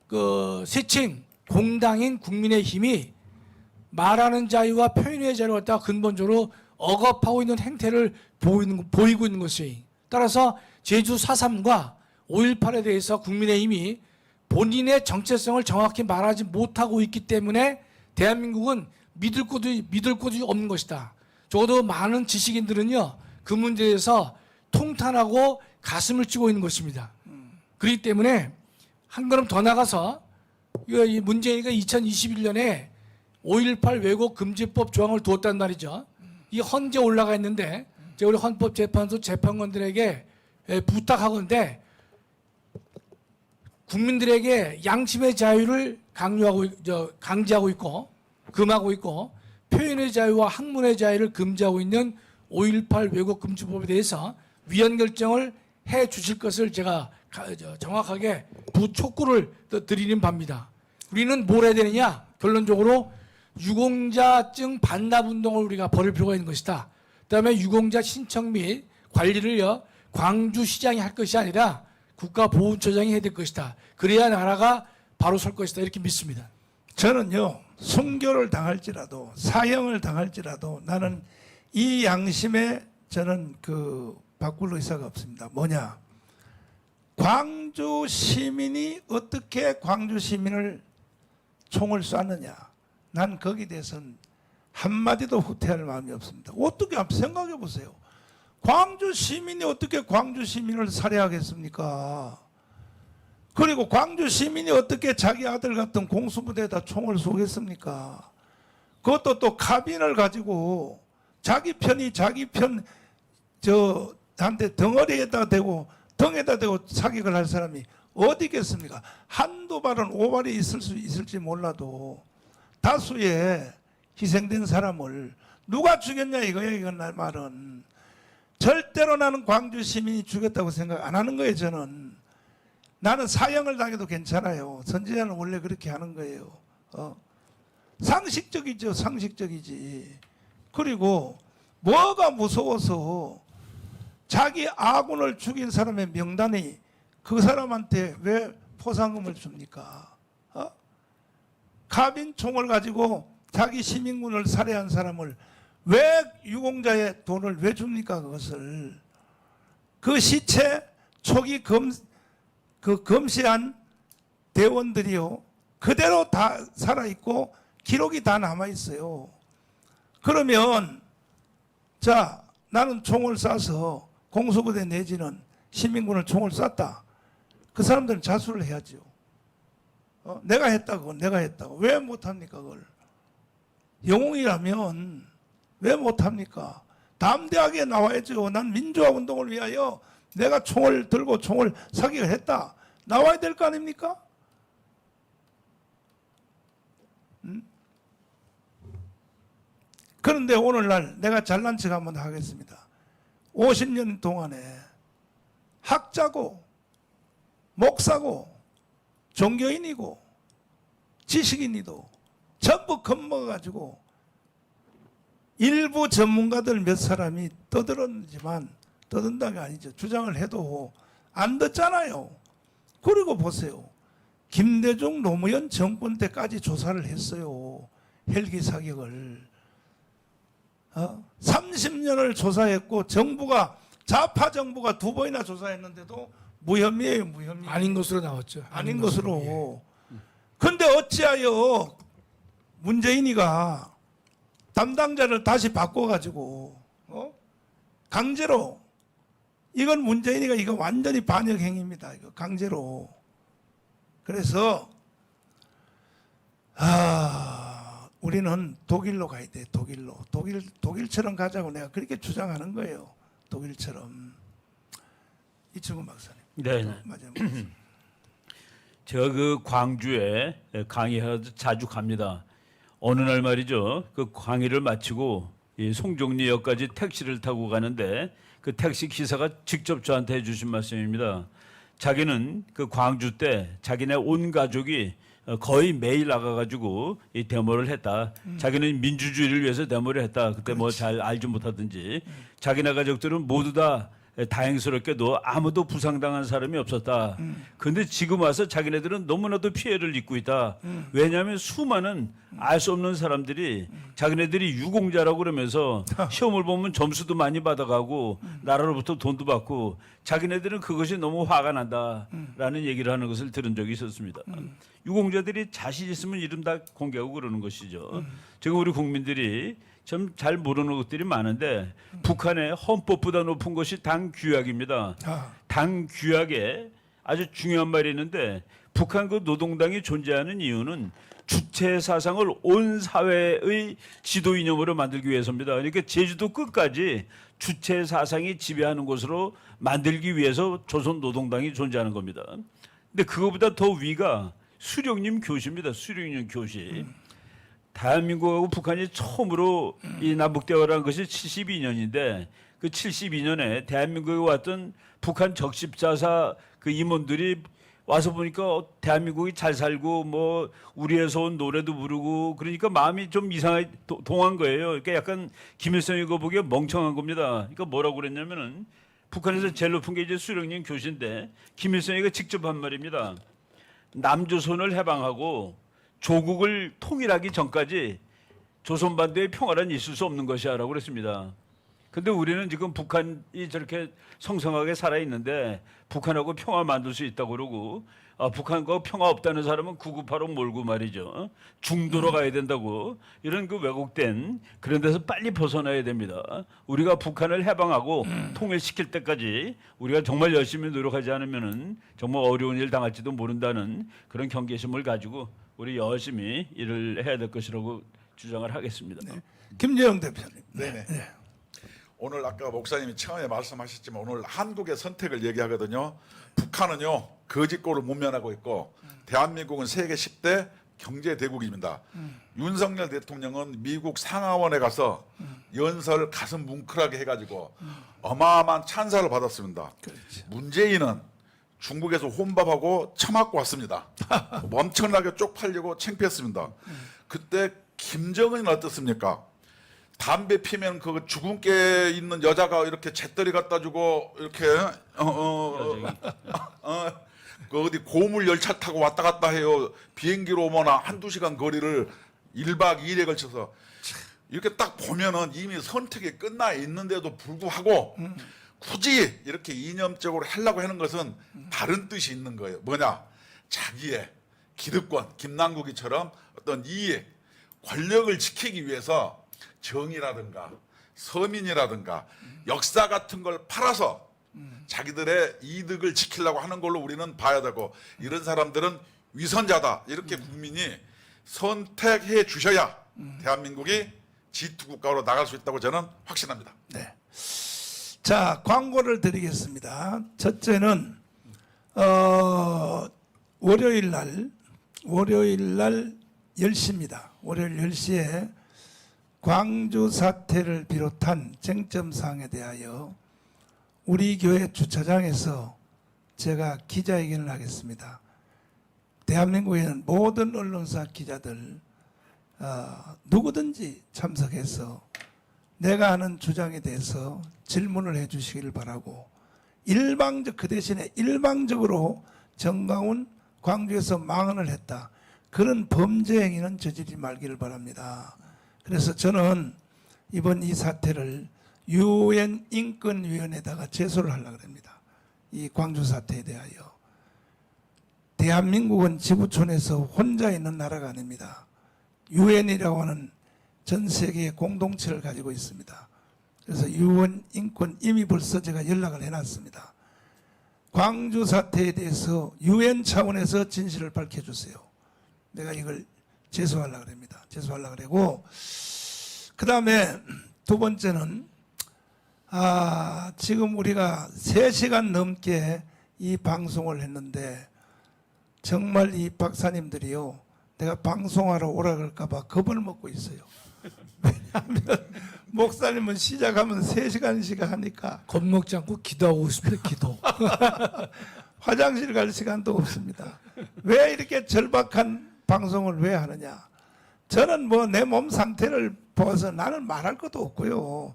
그 세칭 공당인 국민의힘이 말하는 자유와 표현의 자유를 갖다가 근본적으로 억압하고 있는 행태를 보이고 있는 것이, 따라서 제주 4.3과 5.18에 대해서 국민의힘이 본인의 정체성을 정확히 말하지 못하고 있기 때문에 대한민국은 믿을 곳이 없는 것이다. 적어도 많은 지식인들은요, 그 문제에 대해서 통탄하고 가슴을 찌고 있는 것입니다. 그렇기 때문에 한 걸음 더 나가서 이 문재인이가 2021년에 5.18 왜곡 금지법 조항을 두었단 말이죠. 이 헌재 올라가 있는데 제가 우리 헌법재판소 재판관들에게 부탁하건대 국민들에게 양심의 자유를 강제하고 있고 금하고 있고 표현의 자유와 학문의 자유를 금지하고 있는 5.18 왜곡 금지법에 대해서 위헌 결정을 해 주실 것을 제가 정확하게 부촉구를 드리는 바입니다. 우리는 뭘 해야 되느냐? 결론적으로 유공자증 반납 운동을 우리가 벌일 필요가 있는 것이다. 그다음에 유공자 신청 및 관리를요, 광주시장이 할 것이 아니라 국가보훈처장이 해야 될 것이다. 그래야 나라가 바로 설 것이다. 이렇게 믿습니다. 저는요, 순교를 당할지라도 사형을 당할지라도 나는 이 양심에 저는 바꿀 의사가 없습니다. 뭐냐? 광주 시민이 어떻게 광주 시민을 총을 쐈느냐? 난 거기에 대해서는 한마디도 후퇴할 마음이 없습니다. 어떻게 한번 생각해 보세요. 광주 시민이 어떻게 광주 시민을 살해하겠습니까? 그리고 광주 시민이 어떻게 자기 아들 같은 공수부대에다 총을 쏘겠습니까? 그것도 또 카빈을 가지고 자기 편이 한테 덩어리에다 대고 등에다 대고 사격을 할 사람이 어디 있겠습니까? 한두 발은 오발이 있을 수 있을지 몰라도 다수의 희생된 사람을 누가 죽였냐 이거야. 이건 날 말은 절대로 나는 광주 시민이 죽였다고 생각 안 하는 거예요. 저는 나는 사형을 당해도 괜찮아요. 선지자는 원래 그렇게 하는 거예요. 상식적이죠. 상식적이지. 그리고 뭐가 무서워서 자기 아군을 죽인 사람의 명단이 그 사람한테 왜 포상금을 줍니까? 카빈 총을 가지고 자기 시민군을 살해한 사람을 왜 유공자의 돈을 왜 줍니까? 그것을 그 시체 초기 검시한 대원들이요 그대로 다 살아있고 기록이 다 남아있어요. 그러면 자, 나는 총을 쏴서 공수부대 내지는 시민군을 총을 쐈다. 그 사람들은 자수를 해야죠. 내가 했다고, 내가 했다고. 왜 못합니까, 그걸? 영웅이라면 왜 못합니까? 담대하게 나와야죠. 난 민주화 운동을 위하여 내가 총을 들고 총을 사격을 했다. 나와야 될 거 아닙니까? 그런데 오늘날 내가 잘난 척 한번 하겠습니다. 50년 동안에 학자고 목사고 종교인이고 지식인이도 전부 겁먹어가지고 일부 전문가들 몇 사람이 떠들었지만 떠든다는 게 아니죠. 주장을 해도 안 듣잖아요. 그리고 보세요. 김대중 노무현 정권 때까지 조사를 했어요. 헬기 사격을. 30년을 조사했고 정부가 좌파 정부가 2번이나 조사했는데도 무혐의예요. 무혐의. 아닌 것으로 나왔죠. 아닌 것으로. 그런데 어찌하여 문재인이가 담당자를 다시 바꿔가지고 강제로 이건 문재인이가 이거 완전히 반역 행위입니다. 이거 강제로. 그래서 우리는 독일로 가야 돼. 독일로. 독일처럼 가자고 내가 그렇게 주장하는 거예요. 독일처럼. 이충근 박사님. 네. 맞아요. 제가 그 광주에 강의하러 자주 갑니다. 어느 날 말이죠. 그 강의를 마치고 이 송정리역까지 택시를 타고 가는데 그 택시 기사가 직접 저한테 해주신 말씀입니다. 자기는 그 광주 때 자기네 온 가족이 거의 매일 나가가지고 이 데모를 했다. 자기는 민주주의를 위해서 데모를 했다. 그때 뭐 잘 알지 못하든지 자기네 가족들은 모두 다 다행스럽게도 아무도 부상당한 사람이 없었다. 그런데 지금 와서 자기네들은 너무나도 피해를 입고 있다. 왜냐하면 수많은 알 수 없는 사람들이 자기네들이 유공자라고 그러면서 시험을 보면 점수도 많이 받아가고 나라로부터 돈도 받고 자기네들은 그것이 너무 화가 난다라는 얘기를 하는 것을 들은 적이 있었습니다. 유공자들이 자신 있으면 이름 다 공개하고 그러는 것이죠. 지금 우리 국민들이 좀 잘 모르는 것들이 많은데 북한의 헌법보다 높은 것이 당 규약입니다. 당 규약에 아주 중요한 말이 있는데 북한 그 노동당이 존재하는 이유는 주체 사상을 온 사회의 지도 이념으로 만들기 위해서입니다. 그러니까 제주도 끝까지 주체 사상이 지배하는 곳으로 만들기 위해서 조선 노동당이 존재하는 겁니다. 근데 그거보다 더 위가 수령님 교시입니다. 수령님 교시. 대한민국하고 북한이 처음으로 이 남북 대화를 한 것이 72년인데 그 72년에 대한민국에 왔던 북한 적십자사 그 임원들이 와서 보니까 대한민국이 잘 살고 뭐 우리에서 온 노래도 부르고 그러니까 마음이 좀 이상하게 동한 거예요. 그러니까 약간 김일성이 거 보기에 멍청한 겁니다. 그러니까 뭐라고 그랬냐면은 북한에서 제일 높은 게 이제 수령님 교시인데 김일성이가 직접 한 말입니다. 남조선을 해방하고 조국을 통일하기 전까지 조선반도에 평화란 있을 수 없는 것이야라고 그랬습니다. 근데 우리는 지금 북한이 저렇게 성성하게 살아 있는데 북한하고 평화 만들 수 있다고 그러고 북한과 평화 없다는 사람은 9985 몰고 말이죠. 중도로 가야 된다고 이런 그 왜곡된 그런 데서 빨리 벗어나야 됩니다. 우리가 북한을 해방하고 통일시킬 때까지 우리가 정말 열심히 노력하지 않으면은 정말 어려운 일 당할지도 모른다는 그런 경계심을 가지고 우리 열심히 일을 해야 될 것이라고 주장을 하겠습니다. 네. 김재영 대표님. 네네. 오늘 아까 목사님이 처음에 말씀하셨지만 오늘 한국의 선택을 얘기하거든요. 북한은요 거짓골을 문면하고 있고 대한민국은 세계 10대 경제 대국입니다. 윤석열 대통령은 미국 상하원에 가서 연설 가슴 뭉클하게 해가지고 어마어마한 찬사를 받았습니다. 문재인은 중국에서 혼밥하고 처맞고 왔습니다. 엄청나게 쪽팔리고 창피했습니다. 그때 김정은은 어떻습니까? 담배 피면 그 주근깨 있는 여자가 이렇게 잿더리 갖다 주고 이렇게 그 어디 고물 열차 타고 왔다 갔다 해요. 비행기로 오면 한두 시간 거리를 1박 2일에 걸쳐서 이렇게 딱 보면은 이미 선택이 끝나 있는데도 불구하고 굳이 이렇게 이념적으로 하려고 하는 것은 다른 뜻이 있는 거예요. 뭐냐? 자기의 기득권, 김남국이처럼 어떤 이익, 권력을 지키기 위해서 정의라든가 서민이라든가 역사 같은 걸 팔아서 자기들의 이득을 지키려고 하는 걸로 우리는 봐야 되고 이런 사람들은 위선자다. 이렇게 국민이 선택해 주셔야 대한민국이 G2 국가로 나갈 수 있다고 저는 확신합니다. 네. 자, 광고를 드리겠습니다. 첫째는 월요일 날 10시입니다. 월요일 10시에 광주 사태를 비롯한 쟁점 사항에 대하여 우리 교회 주차장에서 제가 기자회견을 하겠습니다. 대한민국에 있는 모든 언론사 기자들 누구든지 참석해서 내가 하는 주장에 대해서 질문을 해 주시기를 바라고 그 대신에 일방적으로 정강훈 광주에서 망언을 했다. 그런 범죄 행위는 저지르지 말기를 바랍니다. 그래서 저는 이번 이 사태를 UN 인권위원회에다가 제소를 하려고 합니다. 이 광주 사태에 대하여. 대한민국은 지구촌에서 혼자 있는 나라가 아닙니다. UN이라고 하는 전 세계의 공동체를 가지고 있습니다. 그래서 UN 인권 이미 벌써 제가 연락을 해놨습니다. 광주 사태에 대해서 UN 차원에서 진실을 밝혀주세요. 내가 이걸 제소하려고 합니다. 제소하려고 그러고 그 다음에 두 번째는 지금 우리가 3시간 넘게 이 방송을 했는데 정말 이 박사님들이요 내가 방송하러 오라 그럴까 봐 겁을 먹고 있어요. 왜냐하면 목사님은 시작하면 3시간씩 하니까 겁먹지 않고 기도하고 있습니다. 기도. 화장실 갈 시간도 없습니다. 왜 이렇게 절박한 방송을 왜 하느냐? 저는 뭐 내 몸 상태를 보아서 나는 말할 것도 없고요.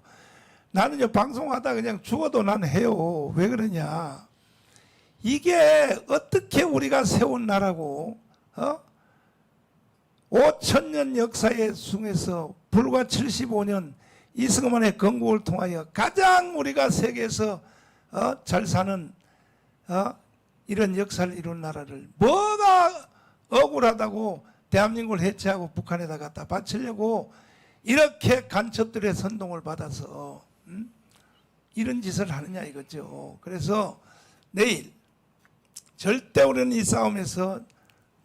나는요 방송하다 그냥 죽어도 난 해요. 왜 그러냐? 이게 어떻게 우리가 세운 나라고 5,000년 역사의 중에서 불과 75년 이승만의 건국을 통하여 가장 우리가 세계에서 잘 사는 이런 역사를 이룬 나라를 뭐가 억울하다고 대한민국을 해체하고 북한에다 갖다 바치려고 이렇게 간첩들의 선동을 받아서 이런 짓을 하느냐 이거죠. 그래서 내일 절대 우리는 이 싸움에서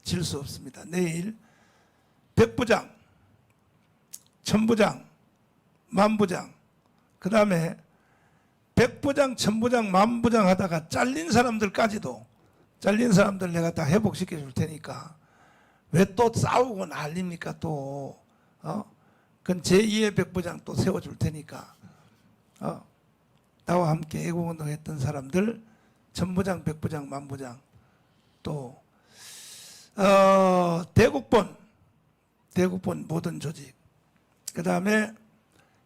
질 수 없습니다. 내일 백부장, 천부장, 만부장, 그 다음에 백부장, 천부장, 만부장 하다가 잘린 사람들까지도 잘린 사람들 내가 다 회복시켜 줄 테니까 왜 또 싸우고 난립니까 또 그건 제2의 백부장 또 세워줄 테니까 나와 함께 애국운동 했던 사람들 천부장, 백부장, 만부장 또 대국본 모든 조직 그 다음에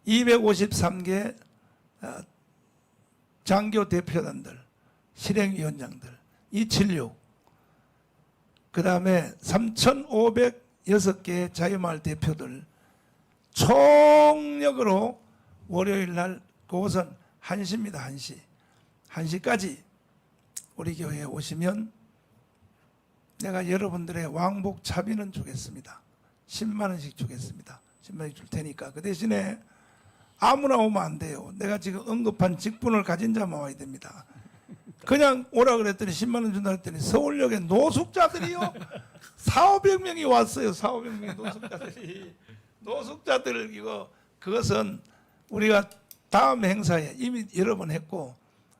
253개 장교 대표단들 실행위원장들 276 그 다음에 3,506개의 자유마을 대표들 총력으로 월요일 날 그곳은 1시입니다. 1시 1시까지 우리 교회에 오시면 내가 여러분들의 왕복 차비는 주겠습니다. 10만 원씩 주겠습니다. 10만 원씩 줄 테니까 그 대신에 아무나 오면 안 돼요. 내가 지금 언급한 직분을 가진 자만 와야 됩니다. 그냥 오라 그랬더니 10만 원 준다 그랬더니 서울역에 노숙자들이요 4,500명이 왔어요. 4,500명의 노숙자들이 노숙자들 그것은 우리가 다음 행사에 이미 여러 번 했고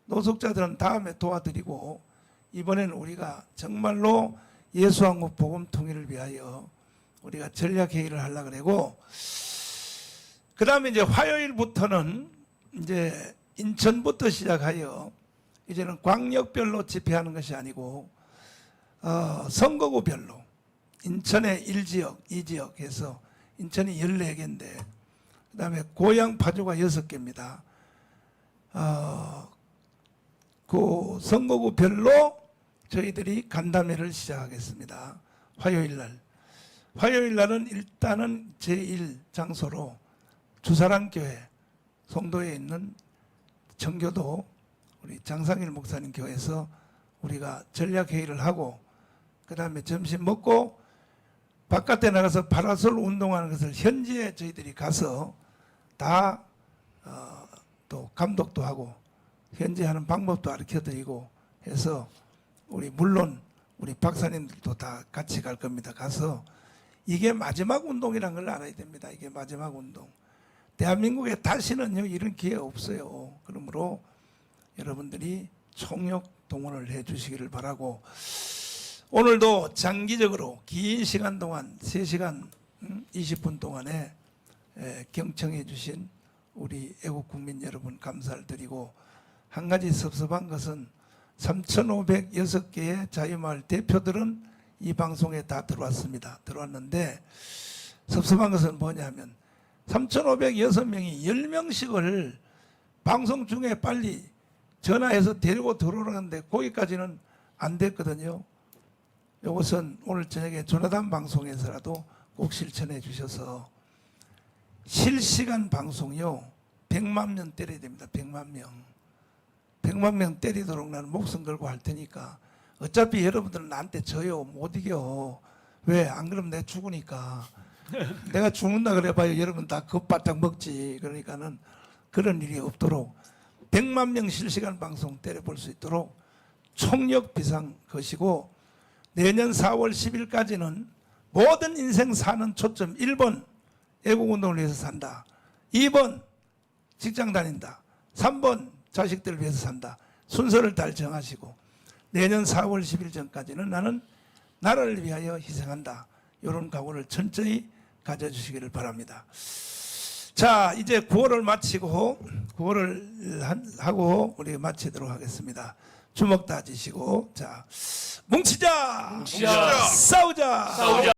노숙자들은 다음에 도와드리고 이번에는 우리가 정말로 예수한국 복음 통일을 위하여 우리가 전략 회의를 하려고 그러고 그 다음에 이제 화요일부터는 이제 인천부터 시작하여 이제는 광역별로 집회하는 것이 아니고 선거구별로 인천의 1지역, 2지역 해서 인천이 14개인데 그 다음에 고양 파주가 6개입니다. 그 선거구별로 저희들이 간담회를 시작하겠습니다. 화요일 날. 화요일 날은 일단은 제1 장소로 주사랑교회 송도에 있는 청교도 우리 장상일 목사님 교회에서 우리가 전략회의를 하고 그 다음에 점심 먹고 바깥에 나가서 파라솔 운동하는 것을 현지에 저희들이 가서 다 또 감독도 하고 현지 하는 방법도 가르쳐드리고 해서 우리 물론 우리 박사님들도 다 같이 갈 겁니다. 가서 이게 마지막 운동이라는 걸 알아야 됩니다. 이게 마지막 운동. 대한민국에 다시는요 이런 기회 없어요. 그러므로 여러분들이 총력 동원을 해 주시기를 바라고 오늘도 장기적으로 긴 시간 동안 3시간 20분 동안에 경청해 주신 우리 애국국민 여러분 감사를 드리고 한 가지 섭섭한 것은 3,506개의 자유마을 대표들은 이 방송에 다 들어왔습니다. 들어왔는데 섭섭한 것은 뭐냐면 3,506명이 10명씩을 방송 중에 빨리 전화해서 데리고 들어오는데 거기까지는 안 됐거든요. 이것은 오늘 저녁에 조나단 방송에서라도 꼭 실천해 주셔서 실시간 방송요 100만 명 때려야 됩니다. 100만 명. 100만 명 때리도록 나는 목숨 걸고 할 테니까 어차피 여러분들은 나한테 져요. 못 이겨. 왜? 안 그러면 내가 죽으니까. 내가 죽는다 그래봐요. 여러분 다 겁바짝 먹지. 그러니까는 그런 일이 없도록 100만 명 실시간 방송 때려볼 수 있도록 총력 비상 것이고 내년 4월 10일까지는 모든 인생 사는 초점 1번 애국운동을 위해서 산다. 2번 직장 다닌다. 3번 자식들을 위해서 산다. 순서를 잘 정하시고 내년 4월 10일 전까지는 나는 나라를 위하여 희생한다. 이런 각오를 천천히 가져주시기를 바랍니다. 자, 이제 구호를 마치고 구호를 하고 우리 마치도록 하겠습니다. 주먹 다지시고 자 뭉치자, 뭉치자. 싸우자.